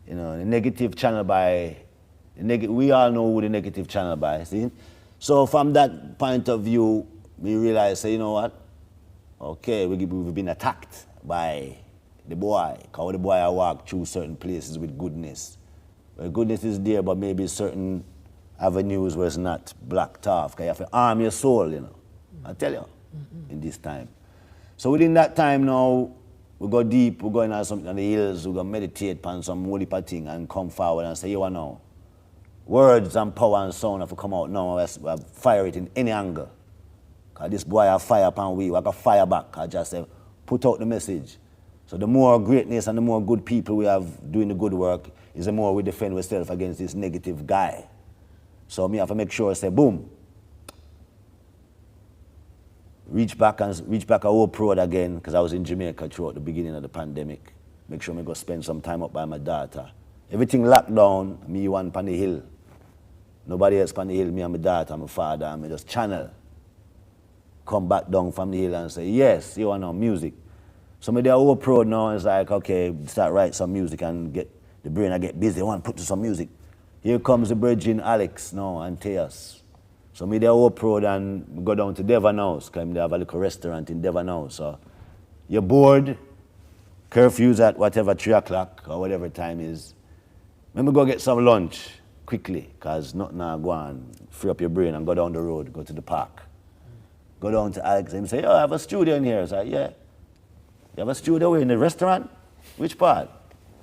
you know, the negative channel by, we all know who the negative channel by, see? So from that point of view, we realize, say, you know what? Okay, we've been attacked by the boy, because the boy I walk through certain places with goodness. Well, goodness is there, but maybe certain avenues where it's not blocked off, because you have to arm your soul, you know. I tell you, in this time. So within that time now, we go deep, we go in on something on the hills, we go meditate on some holy thing and come forward and say, you know, words and power and sound have to come out now, we have fire it in any angle. Because this boy have fire upon we got fire back. I just say, put out the message. So the more greatness and the more good people we have doing the good work, is the more we defend ourselves against this negative guy. So me have to make sure I say, boom, reach back a Hope Road again, because I was in Jamaica throughout the beginning of the pandemic. Make sure I go spend some time up by my daughter. Everything locked down, me one on the hill. Nobody else on the hill, me and my daughter, my father, and me just channel. Come back down from the hill and say, yes, you want no music. So me there Hope Road now, it's like, okay, start write some music and get the brain I get busy, I want to put to some music. Here comes the bridging Alex now and Teos. So me there Hope Road and go down to Devon House, because they have a little restaurant in Devon House. So you're bored, curfew's at whatever 3 o'clock or whatever time is. Let me go get some lunch quickly, because nothing now go on. Free up your brain and go down the road, go to the park. Go down to Alex and say, oh, I have a studio in here. I say, yeah. You have a studio in the restaurant? Which part?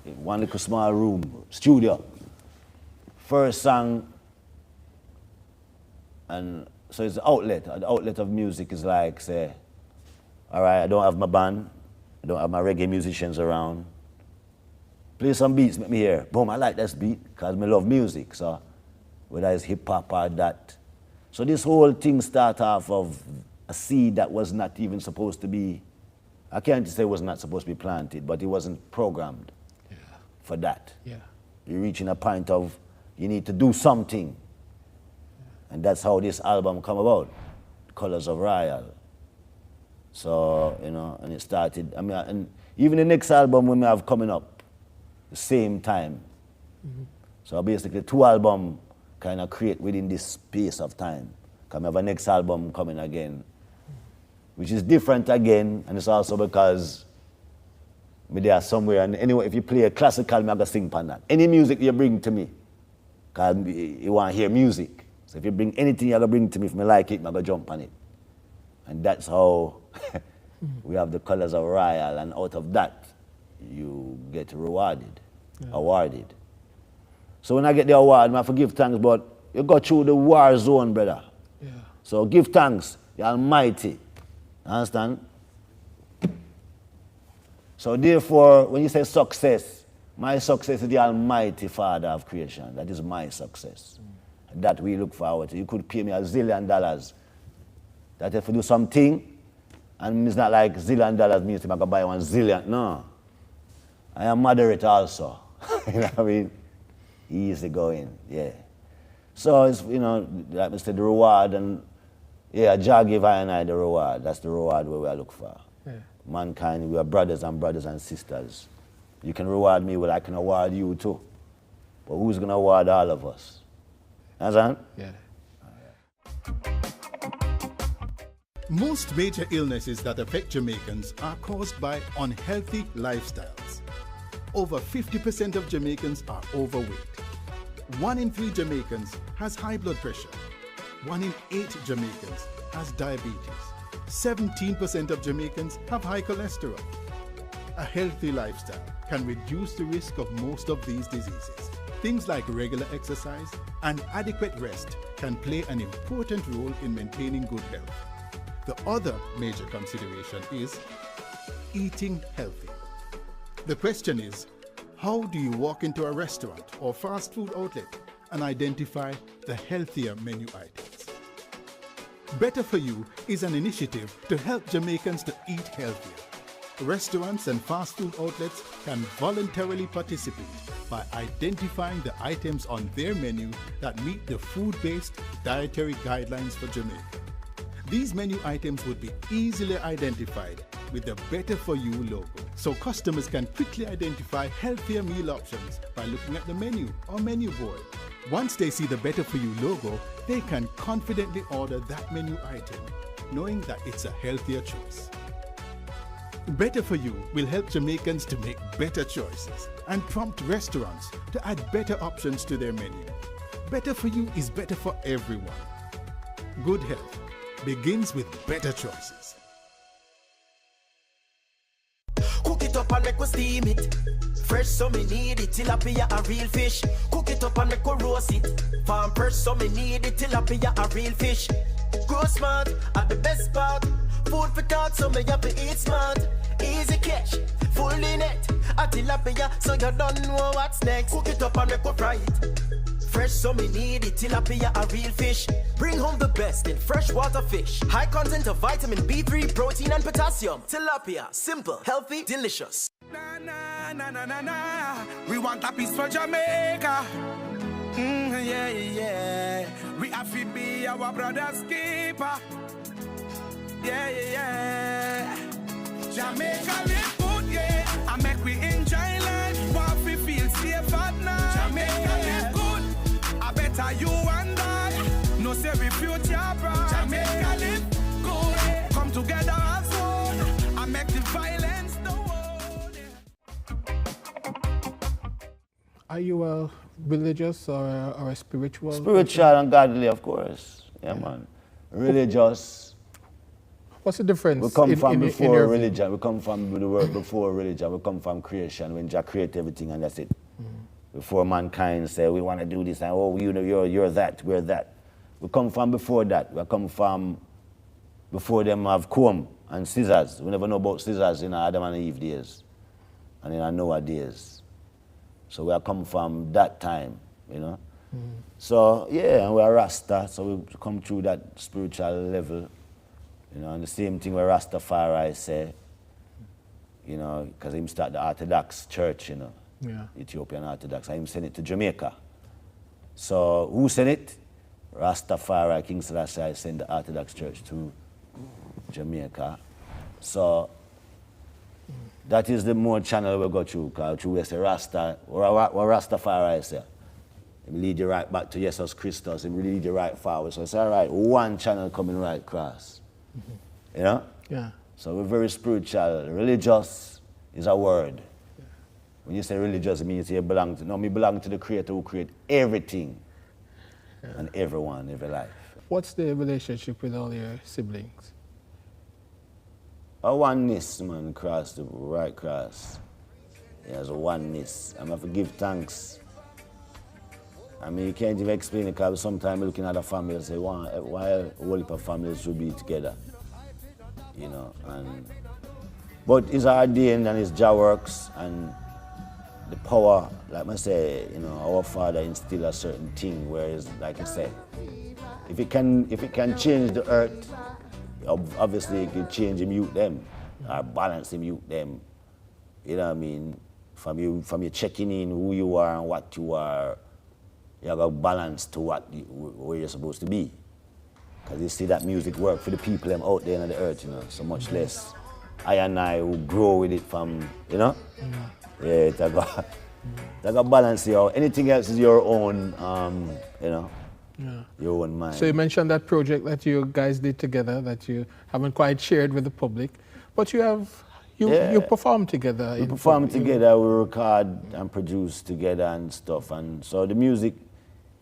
One little small room, studio. First song, and so it's the outlet. The outlet of music is like, say, all right, I don't have my band, I don't have my reggae musicians around. Play some beats, make me hear. Boom, I like this beat, because I love music. So whether it's hip hop or that. So this whole thing started off of a seed that was not even supposed to be, I can't say it was not supposed to be planted, but it wasn't programmed for that. Yeah. You're reaching a point of, you need to do something. And that's how this album come about, Colors of Royal. So, you know, and it started, I mean, and even the next album we may have coming up, the same time. So basically 2 albums kind of create within this space of time. Because we have a next album coming again, which is different again, and it's also because me there somewhere, and anyway, if you play a classical, I'm going to sing on that. Any music you bring to me, because you want to hear music. So if you bring anything you're going to bring to me, if I like it, I'm going to jump on it. And that's how we have the colors of Royal, and out of that, you get rewarded, awarded. So when I get the award, I have to give thanks, but you go through the war zone, brother. Yeah. So give thanks, the Almighty. Understand? So therefore, when you say success, my success is the Almighty Father of creation. That is my success. That we look forward to. You could pay me $1 zillion. That if you do something, and it's not like $1 zillion means I can buy 1 zillion. No. I am moderate also. You know what I mean? Easy going, yeah. So it's, you know, like I said, the reward, and yeah, Jah give I and I the reward. That's the reward where we look for. Yeah. Mankind, we are brothers and sisters. You can reward me, well, I can award you too. But who's going to award all of us? Understand? Yeah. Most major illnesses that affect Jamaicans are caused by unhealthy lifestyles. Over 50% of Jamaicans are overweight. 1 in 3 Jamaicans has high blood pressure. 1 in 8 Jamaicans has diabetes. 17% of Jamaicans have high cholesterol. A healthy lifestyle can reduce the risk of most of these diseases. Things like regular exercise and adequate rest can play an important role in maintaining good health. The other major consideration is eating healthy. The question is, how do you walk into a restaurant or fast food outlet and identify the healthier menu items? Better For You is an initiative to help Jamaicans to eat healthier. Restaurants and fast food outlets can voluntarily participate by identifying the items on their menu that meet the food-based dietary guidelines for Jamaica. These menu items would be easily identified with the Better For You logo, so customers can quickly identify healthier meal options by looking at the menu or menu board. Once they see the Better For You logo, they can confidently order that menu item, knowing that it's a healthier choice. Better For You will help Jamaicans to make better choices and prompt restaurants to add better options to their menu. Better For You is better for everyone. Good health begins with better choices. Cook it up and make we steam it. Fresh so me need it, tilapia a real fish. Cook it up and make we roast it. Farm fresh so me need it, tilapia a real fish. Grow smart at the best part. Food for thought so me have to eat smart. Easy catch, fully net. A tilapia so you don't know what's next. Cook it up and make we fry it. Fresh so me need it, tilapia a real fish. Bring home the best in freshwater fish. High content of vitamin B3, protein and potassium. Tilapia, simple, healthy, delicious. Na na na na na na. We want a piece for Jamaica. Yeah, yeah. We have to be our brother's keeper. Yeah, yeah. Jamaica live good, yeah. I make we enjoy life. Want we feel safe at night. Jamaica live good. I better you and I. No say we future bright. Jamaica live good. Come together as one. I make the violence the world. Are you a religious or a spiritual? Spiritual and godly, of course. Yeah, man. Religious. What's the difference? We come from before religion. We come from the world before religion. We come from creation when Jah created everything and that's it. Before mankind say we want to do this and oh you're that, we're that. We come from before that. We come from before them have comb and scissors. We never know about scissors in Adam and Eve days and in Noah days. So we have come from that time, you know. So yeah, and we're Rasta, so we come through that spiritual level. You know, and the same thing where Rastafari say, you know, because him start the Orthodox church, you know, Ethiopian Orthodox, and him send it to Jamaica. So who sent it? Rastafari, King Selassie sent the Orthodox church to Jamaica. So That is the more channel we go through, because through we say Rasta, or Rastafari say. It lead you right back to Jesus Christus, it lead you right forward. So it's all right, one channel coming right across. You know? Yeah. So we're very spiritual. Religious is a word. Yeah. When you say religious, it means you belong to, no, me belong to the Creator who created everything and everyone, every life. What's the relationship with all your siblings? A oneness, man, cross the right cross. There's a oneness. I'm going to give thanks. I mean, you can't even explain it, because sometimes looking at a family and say, why a whole heap of families should be together? You know, but it's ordained and it's Jah works, and the power, like I say, you know, our Father instilled a certain thing, whereas, like I said, if it can change the earth, obviously it can change him, youth them, or balance him, youth them. You know what I mean? From you checking in who you are and what you are, you have a balance to where you're supposed to be. Because you see that music work for the people them out there on the earth, you know, so much less. I and I will grow with it from, you know? Yeah, it's like a balance here. Anything else is your own, you know, your own mind. So you mentioned that project that you guys did together that you haven't quite shared with the public, but you perform together. We perform together, we record and produce together and stuff. And so the music,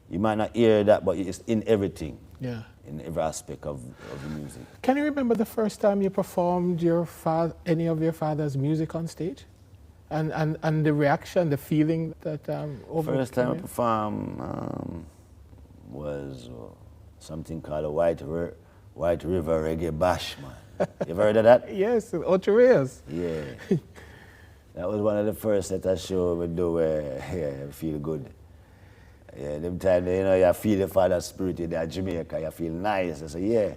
you might not hear that, but it's in everything. Yeah. In every aspect of the music. Can you remember the first time you performed any of your father's music on stage? And the reaction, the feeling that over. First time I performed was something called a White River Reggae Bash, man. You ever heard of that? Yes, Ochoreas. Yeah. That was one of the first that I show we do where I feel good. Yeah, them time, you know, you feel the Father's spirit in Jamaica, you feel nice. I say, yeah, you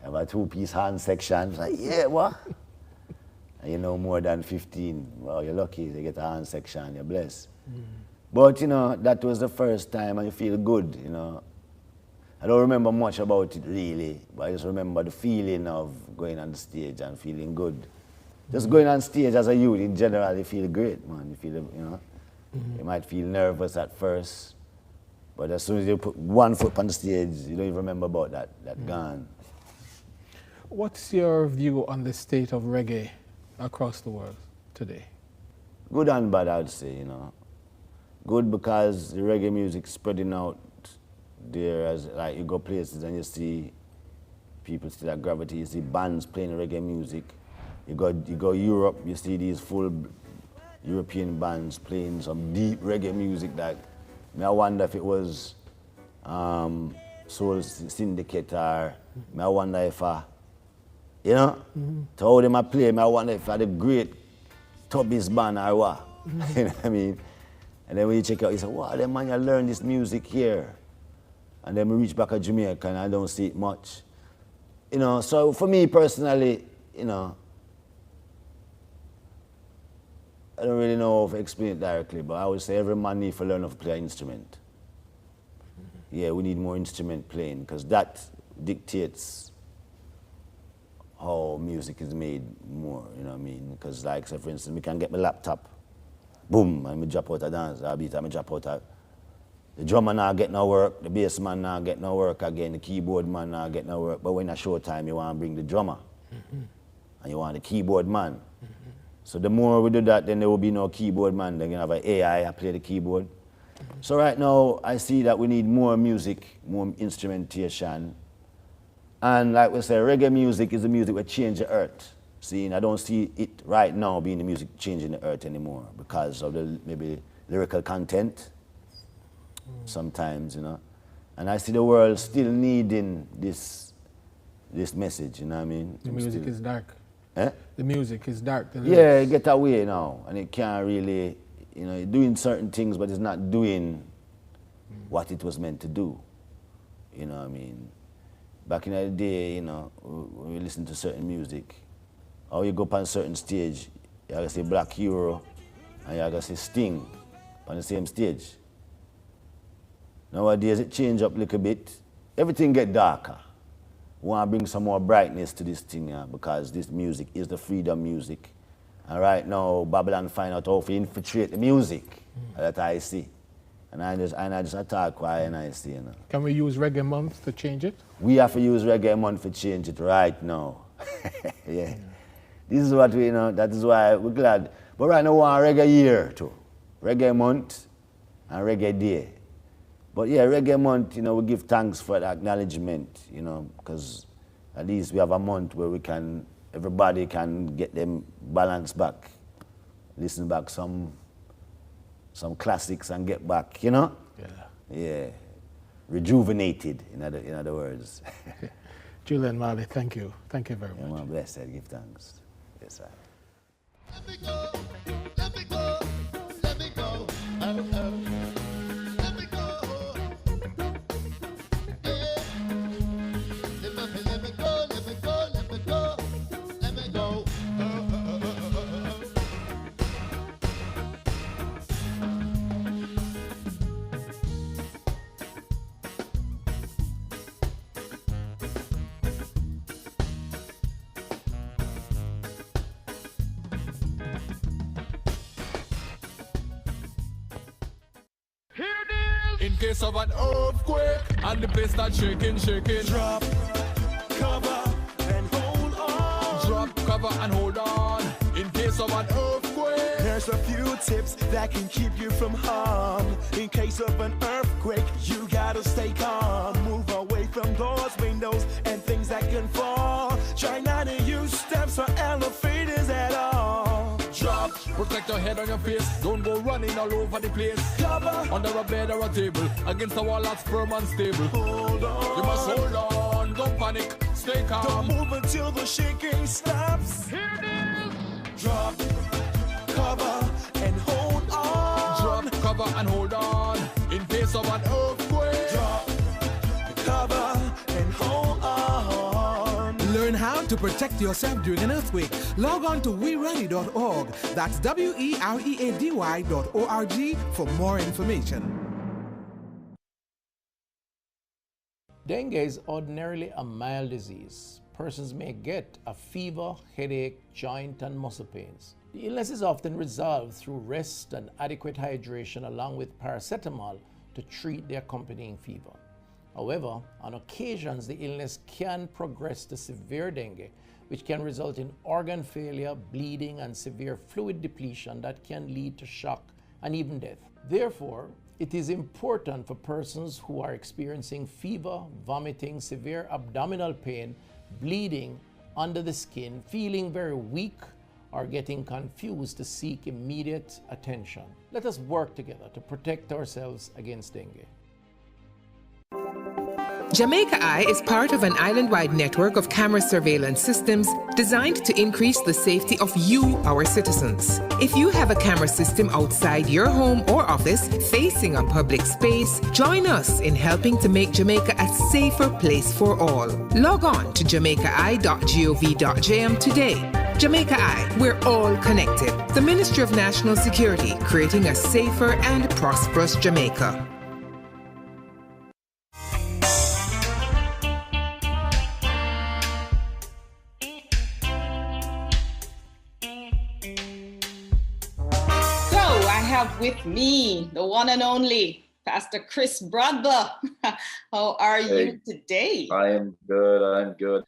have a two-piece hand section. It's like, yeah, what? And you know more than 15. Well, you're lucky to get a hand section, you're blessed. But, you know, that was the first time and you feel good, you know. I don't remember much about it really, but I just remember the feeling of going on the stage and feeling good. Just going on stage as a youth in general, you feel great, man. You feel, you know, you might feel nervous at first, but as soon as you put one foot on the stage, you don't even remember about that gone. What's your view on the state of reggae across the world today? Good and bad, I'd say, you know. Good because the reggae music spreading out there, as like you go places and you see people still have gravity, you see bands playing reggae music. You go Europe, you see these full European bands playing some deep reggae music that I wonder if it was Soul Syndicate or I wonder if you know, to how them play, I wonder if the great Tubby's band or what. You know what I mean? And then when you check out, you say, wow, them man, you learn this music here. And then we reach back to Jamaica and I don't see it much. You know, so for me personally, you know, I don't really know how to explain it directly, but I would say every man needs to learn how to play an instrument. Yeah, we need more instrument playing, because that dictates how music is made more, you know what I mean? Because like, say for instance, we can get my laptop, boom, and we drop out a dance, I beat and we drop out a, the drummer not get no work, the bass man not get no work again, the keyboard man not get no work, but when it's showtime, you want to bring the drummer, and you want the keyboard man. So the more we do that, then there will be no keyboard man, then you have an AI play the keyboard. So right now, I see that we need more music, more instrumentation. And like we say, reggae music is the music that change the earth. See, and I don't see it right now being the music changing the earth anymore because of the maybe lyrical content sometimes, you know. And I see the world still needing this message, you know what I mean? The music is dark. Eh? The music is dark. Yeah, it get away now, and it can't really, you know, it's doing certain things, but it's not doing what it was meant to do. You know what I mean? Back in the day, you know, when we listen to certain music, or you go up on a certain stage, you have to see Black Hero, and you have to see Sting on the same stage. Nowadays, it changed up a little bit. Everything get darker. We want to bring some more brightness to this thing, because this music is the freedom music. And right now, Babylon find out how to infiltrate the music that I see. And I just attack why and I see, you know. Can we use Reggae Month to change it? We have to use Reggae Month to change it right now. Yeah. This is what we, you know, that is why we're glad. But right now we want Reggae Year too. Reggae Month and Reggae Day. But yeah, Reggae Month, you know, we give thanks for the acknowledgement, you know, because at least we have a month where we can, everybody can get them balance back, listen back some classics and get back, you know? Yeah. Yeah. Rejuvenated, in other words. Julian, Marley, thank you. Thank you very much. Man, blessed, give thanks. Yes, sir. Let me go, let me go, let me go. Let me go. In case of an earthquake and the place starts shaking. Drop, cover, and hold on. Drop, cover, and hold on. In case of an earthquake. There's a few tips that can keep you from harm. In case of an earthquake, you gotta stay calm. Move away from doors, windows, and things that can fall. Try not to use steps or elevators at all. Drop, protect your head on your face. Don't go running all over the place. Cover, under a bed or a table, against a wall that's firm and stable. Hold on, you must hold on. Don't panic, stay calm. Don't move until the shaking stops. Here it is. Drop, cover, and hold on. Drop, cover, and hold on. In case of an earthquake. Drop, cover, and hold on. Learn how to protect yourself during an earthquake. Log on to weready.org. That's weready.org for more information. Dengue is ordinarily a mild disease. Persons may get a fever, headache, joint, and muscle pains. The illness is often resolved through rest and adequate hydration along with paracetamol to treat the accompanying fever. However, on occasions, the illness can progress to severe dengue, which can result in organ failure, bleeding, and severe fluid depletion that can lead to shock and even death. Therefore, it is important for persons who are experiencing fever, vomiting, severe abdominal pain, bleeding under the skin, feeling very weak, or getting confused to seek immediate attention. Let us work together to protect ourselves against dengue. Jamaica Eye is part of an island-wide network of camera surveillance systems designed to increase the safety of you, our citizens. If you have a camera system outside your home or office facing a public space, join us in helping to make Jamaica a safer place for all. Log on to jamaicai.gov.jm today. Jamaica Eye, we're all connected. The Ministry of National Security, creating a safer and prosperous Jamaica. With me, the one and only Pastor Chris Bradber. How are you today? I am good. I'm good.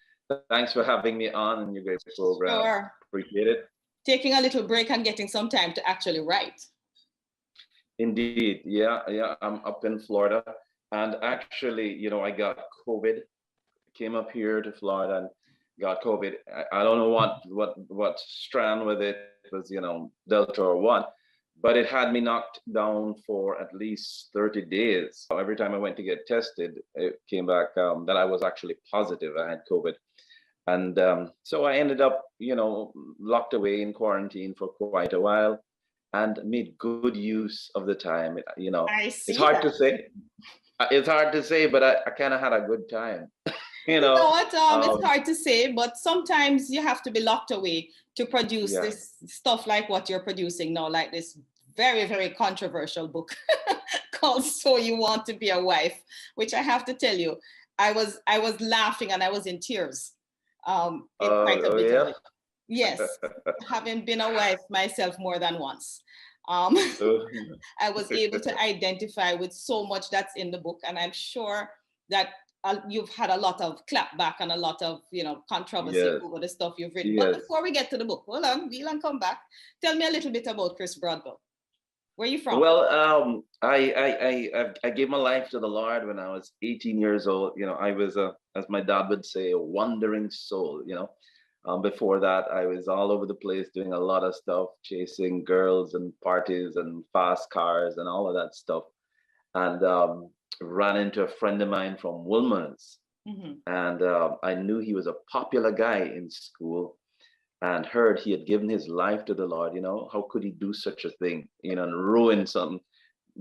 Thanks for having me on in your great program. Sure. Appreciate it. Taking a little break and getting some time to actually write. Indeed. Yeah. I'm up in Florida, and actually, I got COVID. Came up here to Florida and got COVID. I don't know what strand with it was, Delta or what. But it had me knocked down for at least 30 days. Every time I went to get tested, it came back that I was actually positive. I had COVID. And so I ended up, locked away in quarantine for quite a while and made good use of the time. It's hard to say. It's hard to say, but I kind of had a good time. You know what? It's hard to say, but sometimes you have to be locked away to produce this stuff like what you're producing now, like this very, very controversial book called So You Want to Be a Wife, which I have to tell you, I was laughing and I was in tears. It's quite a bit of it. Yes, having been a wife myself more than once. I was able to identify with so much that's in the book, and I'm sure that you've had a lot of clapback and a lot of, you know, controversy over the stuff you've written. But before we get to the book, hold on, we'll come back. Tell me a little bit about Chris Broadwell. Where are you from? Well, I gave my life to the Lord when I was 18 years old. You know, I was as my dad would say, a wandering soul. You know, before that, I was all over the place doing a lot of stuff, chasing girls and parties and fast cars and all of that stuff, and ran into a friend of mine from Woolman's, and I knew he was a popular guy in school, and heard he had given his life to the Lord. You know, how could he do such a thing, you know, and ruin something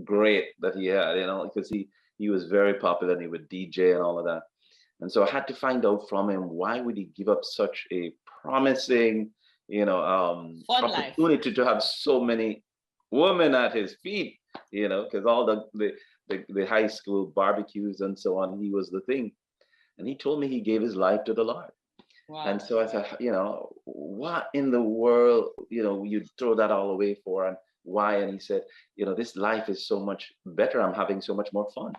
great that he had, you know, because he was very popular and he would DJ and all of that. And so I had to find out from him, why would he give up such a promising, you know, opportunity to have so many women at his feet, you know, because all the high school barbecues and so on, he was the thing. And he told me he gave his life to the Lord. Wow. And so I said, you know, what in the world, you know, you'd throw that all away for, and why? And he said, you know, this life is so much better. I'm having so much more fun.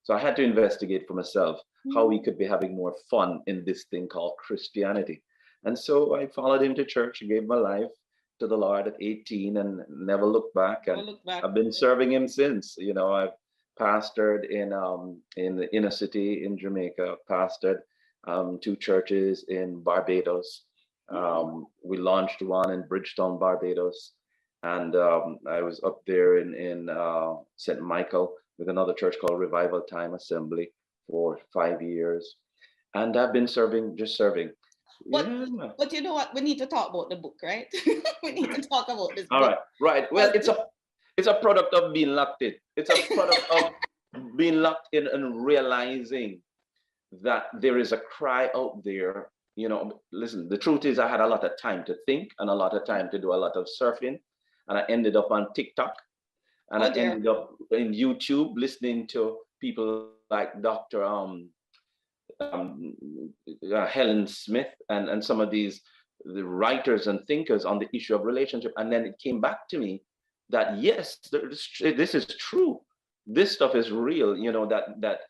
So I had to investigate for myself how we could be having more fun in this thing called Christianity. And so I followed him to church and gave my life to the Lord at 18 and never looked back. And I've been serving him since. You know, I've pastored in the inner city in Jamaica, pastored 2 churches in Barbados. We launched one in Bridgetown, Barbados. And I was up there in St. Michael with another church called Revival Time Assembly for 5 years. And I've been serving, just serving. But you know what? We need to talk about the book, right? We need to talk about this book. All right, right. Well, it's a product of being locked in. It's a product of being locked in and realizing that there is a cry out there. You know, listen, the truth is I had a lot of time to think and a lot of time to do a lot of surfing. And I ended up on TikTok. And I ended up in YouTube listening to people like Dr. Helen Smith and some of the writers and thinkers on the issue of relationship. And then it came back to me that, yes, this is true. This stuff is real, you know, that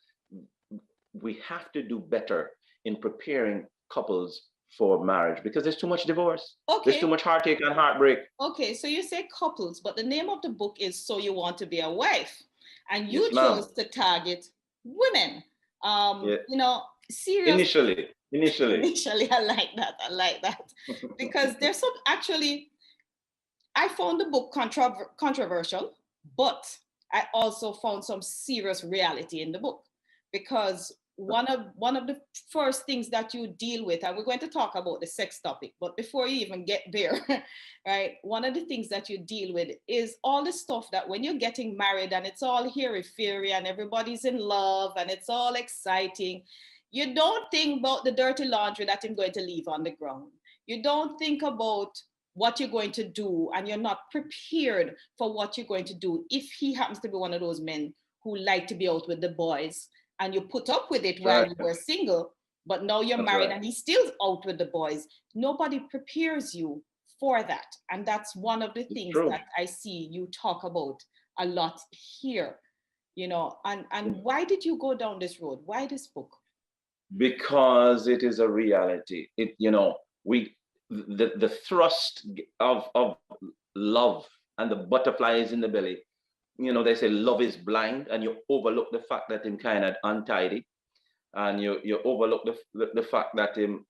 we have to do better in preparing couples for marriage, because there's too much divorce. Okay. There's too much heartache and heartbreak. Okay, so you say couples, but the name of the book is So You Want to Be a Wife, and you chose to target women. You know, serious. Initially, I like that. Because there's some, actually, I found the book controversial, but I also found some serious reality in the book, because one of the first things that you deal with, and we're going to talk about the sex topic, but before you even get there, right, one of the things that you deal with is all the stuff that when you're getting married and it's all airy-fairy and everybody's in love and it's all exciting, you don't think about the dirty laundry that I'm going to leave on the ground. You don't think about what you're going to do, and you're not prepared for what you're going to do if he happens to be one of those men who like to be out with the boys, and you put up with it while you were single, but now you're married and he's still out with the boys. Nobody prepares you for that. And that's one of the things that I see you talk about a lot here, you know. And why did you go down this road? Why this book? Because it is a reality. It, you know, the thrust of love and the butterflies in the belly. You know, they say love is blind, and you overlook the fact that him kind of untidy, and you overlook the fact that him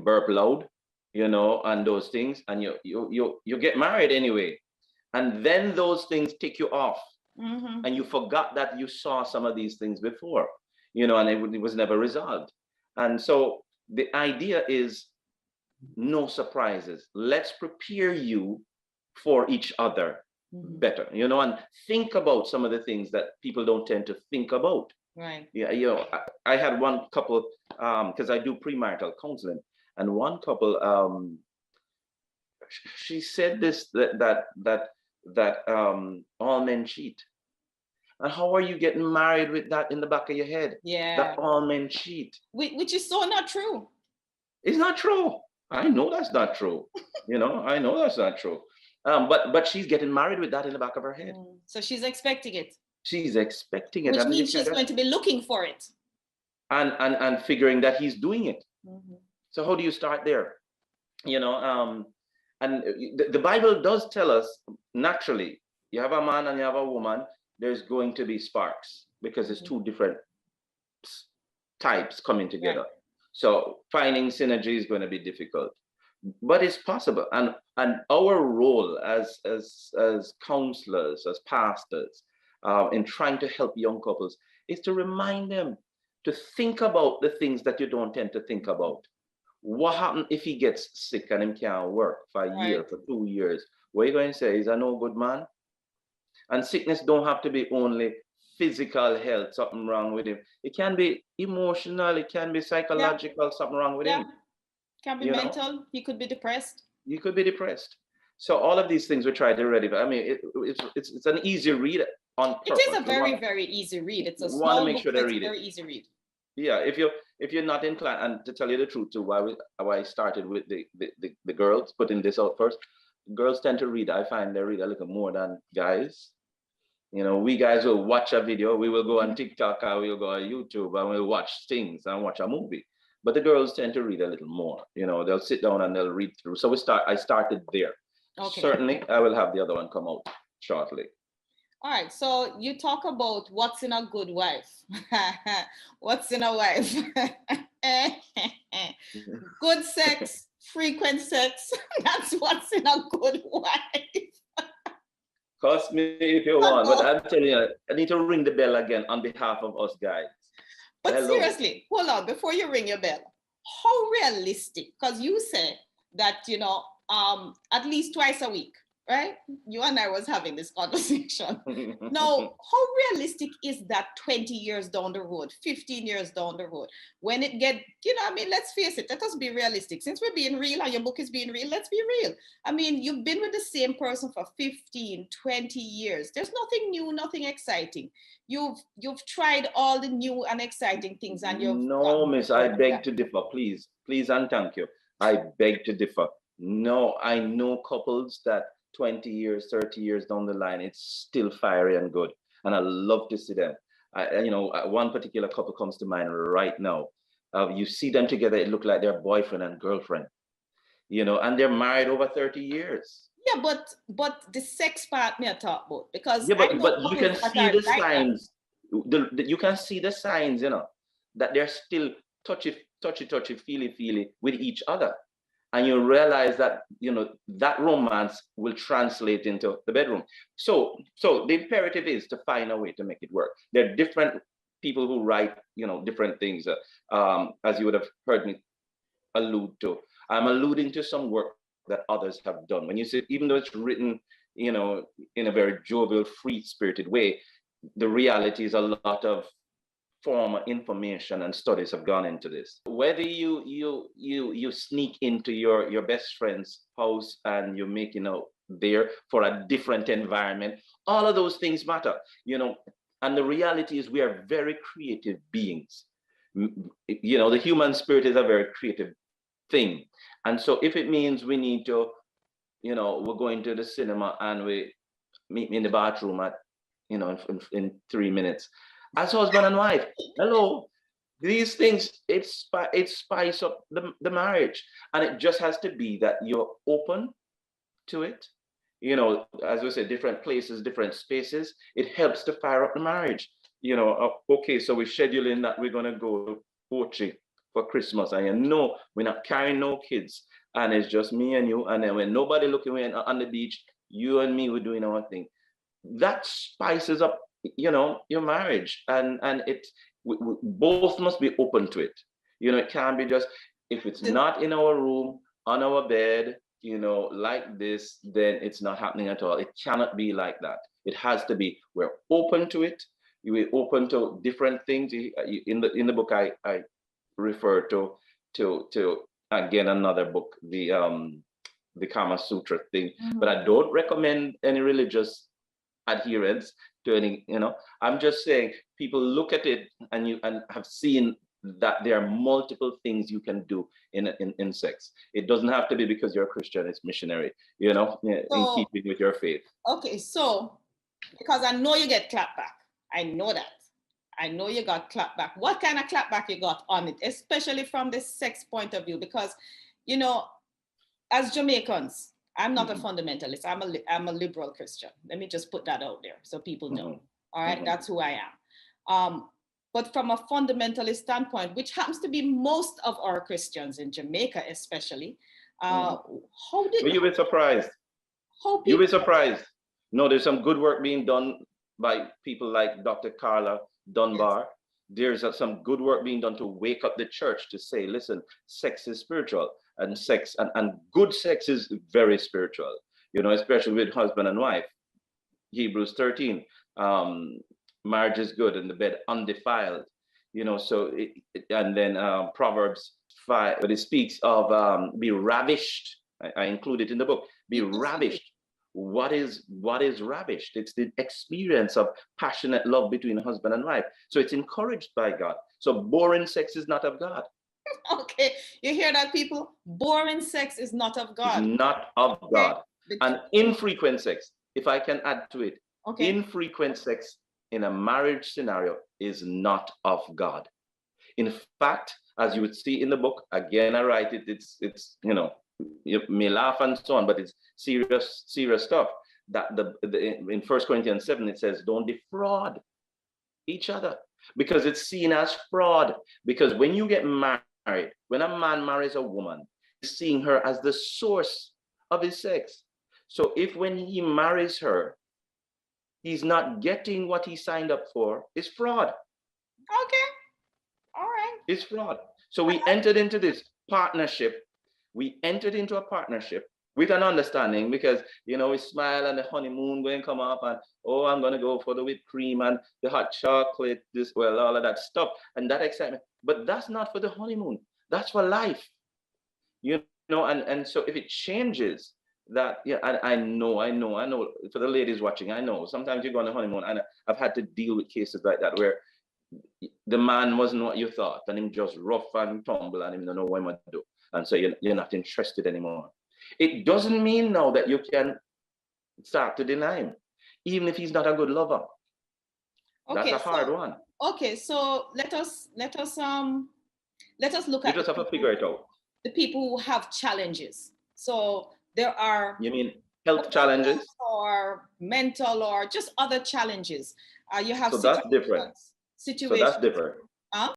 burp loud, you know, and those things, and you get married anyway, and then those things tick you off, and you forgot that you saw some of these things before, you know, and it was never resolved. And so the idea is no surprises. Let's prepare you for each other better, you know, and think about some of the things that people don't tend to think about. Right. Yeah, you know, I had one couple, because I do premarital counseling, and one couple, she said this, that all men cheat. And how are you getting married with that in the back of your head? Yeah. That all men cheat. Which is so not true. It's not true. I know that's not true. I know that's not true. But she's getting married with that in the back of her head. So she's expecting it. She's expecting it. Which means she's going to be looking for it. And figuring that he's doing it. So how do you start there? And the Bible does tell us, naturally, you have a man and you have a woman, there's going to be sparks because it's two different types coming together. Right. So finding synergy is going to be difficult, but it's possible. And our role as counselors, as pastors, in trying to help young couples is to remind them to think about the things that you don't tend to think about. What happens if he gets sick and him can't work for a year, for 2 years? What are you going to say? Is that no good man? And sickness don't have to be only physical health, something wrong with him. It can be emotional, it can be psychological, something wrong with him. Can be mental. He could be depressed. You could be depressed. So all of these things we try to ready. I mean, it's an easy read on purpose. It is a very easy read. It's a small book, but it's a very easy read. Yeah, if you're not inclined, and to tell you the truth too, why I started with the girls, putting this out first. Girls tend to read. I find they read a little more than guys. We guys will watch a video. We will go on TikTok or we'll go on YouTube and we'll watch things and watch a movie. But the girls tend to read a little more. They'll sit down and they'll read through. So I started there. Okay. Certainly, I will have the other one come out shortly. All right, so you talk about what's in a good wife. What's in a wife? Good sex, frequent sex. That's what's in a good wife. Cost me if you want, but I'm telling you, I need to ring the bell again on behalf of us guys. But seriously, hold on, before you ring your bell, how realistic? Because you said that, at least twice a week. Right? You and I was having this conversation. Now, how realistic is that 20 years down the road, 15 years down the road? When it get, let's face it, let us be realistic. Since we're being real and your book is being real, let's be real. You've been with the same person for 15, 20 years. There's nothing new, nothing exciting. You've tried all the new and exciting things and you've... No, miss, I beg to differ, please. Please and thank you. I beg to differ. No, I know couples that 20 years, 30 years down the line, it's still fiery and good. And I love to see them. One particular couple comes to mind right now. You see them together, it looks like they're boyfriend and girlfriend, and they're married over 30 years. Yeah, but the sex part me I talk about, because yeah, but you can see the signs. You can see the signs, that they're still touchy, feely with each other. And you realize that, that romance will translate into the bedroom. So the imperative is to find a way to make it work. There are different people who write, different things, as you would have heard me allude to. I'm alluding to some work that others have done. When you say, even though it's written, in a very jovial, free-spirited way, the reality is a lot of former information and studies have gone into this. Whether you sneak into your best friend's house and you're making out there for a different environment, all of those things matter, and the reality is we are very creative beings. The human spirit is a very creative thing. And so if it means we need to, we're going to the cinema and we meet me in the bathroom at, in 3 minutes, as husband and wife, hello, these things, it spice up the marriage. And it just has to be that you're open to it. As we said, different places, different spaces, it helps to fire up the marriage. Okay, so we're scheduling that we're going to go to Pochi for Christmas. And we're not carrying no kids. And it's just me and you. And then when nobody looking on the beach, you and me, we're doing our thing. That spices up your marriage, and we both must be open to it. It can't be just, if it's not in our room, on our bed, like this, then it's not happening at all. It cannot be like that. It has to be, we're open to it. We're open to different things. In the book, I refer to again another book, the Kama Sutra thing, but I don't recommend any religious adherence to any, I'm just saying people look at it and have seen that there are multiple things you can do in sex. It doesn't have to be because you're a Christian, it's missionary, you know, in keeping with your faith. Okay, so because I know you get clapback. I know that. I know you got clapback. What kind of clapback you got on it, especially from the sex point of view? Because, you know, as Jamaicans, I'm not a fundamentalist. I'm a liberal Christian. Let me just put that out there so people know. All right, that's who I am. But from a fundamentalist standpoint, which happens to be most of our Christians in Jamaica, especially, how did you'll be surprised. You'll be surprised. No, there's some good work being done by people like Dr. Carla Dunbar. Yes. There's some good work being done to wake up the church to say, listen, sex is spiritual, and sex and good sex is very spiritual, you know, especially with husband and wife. Hebrews 13. Marriage is good and the bed undefiled, you know. So and then Proverbs 5, but it speaks of be ravished. I include it in the book. Be ravished. What is ravished? It's the experience of passionate love between husband and wife. So it's encouraged by God. So boring sex is not of God. Okay, you hear that, people? Boring sex is not of God. It's not of God. And infrequent sex, if I can add to it, infrequent sex in a marriage scenario is not of God. In fact, as you would see in the book, again, I write it, it's you know, you may laugh and so on, but it's serious stuff. That in 1 Corinthians 7, it says, don't defraud each other, because it's seen as fraud. Because when you get married, when a man marries a woman, he's seeing her as the source of his sex. So if when he marries her, he's not getting what he signed up for, it's fraud. Okay. All right. It's fraud. So we entered into this partnership. We entered into a partnership with an understanding, because, you know, we smile and the honeymoon going to come up and, oh, I'm going to go for the whipped cream and the hot chocolate, all of that stuff and that excitement. But that's not for the honeymoon. That's for life. You know, and so if it changes, that, yeah, I know for the ladies watching, I know sometimes you go on a honeymoon, and I've had to deal with cases like that where the man wasn't what you thought, and him just rough and tumble, and him don't know what to do, and so you're not interested anymore. It doesn't mean now that you can start to deny him, even if he's not a good lover. Okay, that's a hard one. Okay, so let us look at. You just have to figure it out. The people who have challenges. So there are. You mean health challenges? Or mental, or just other challenges. You have. So that's different. Situations. So that's different.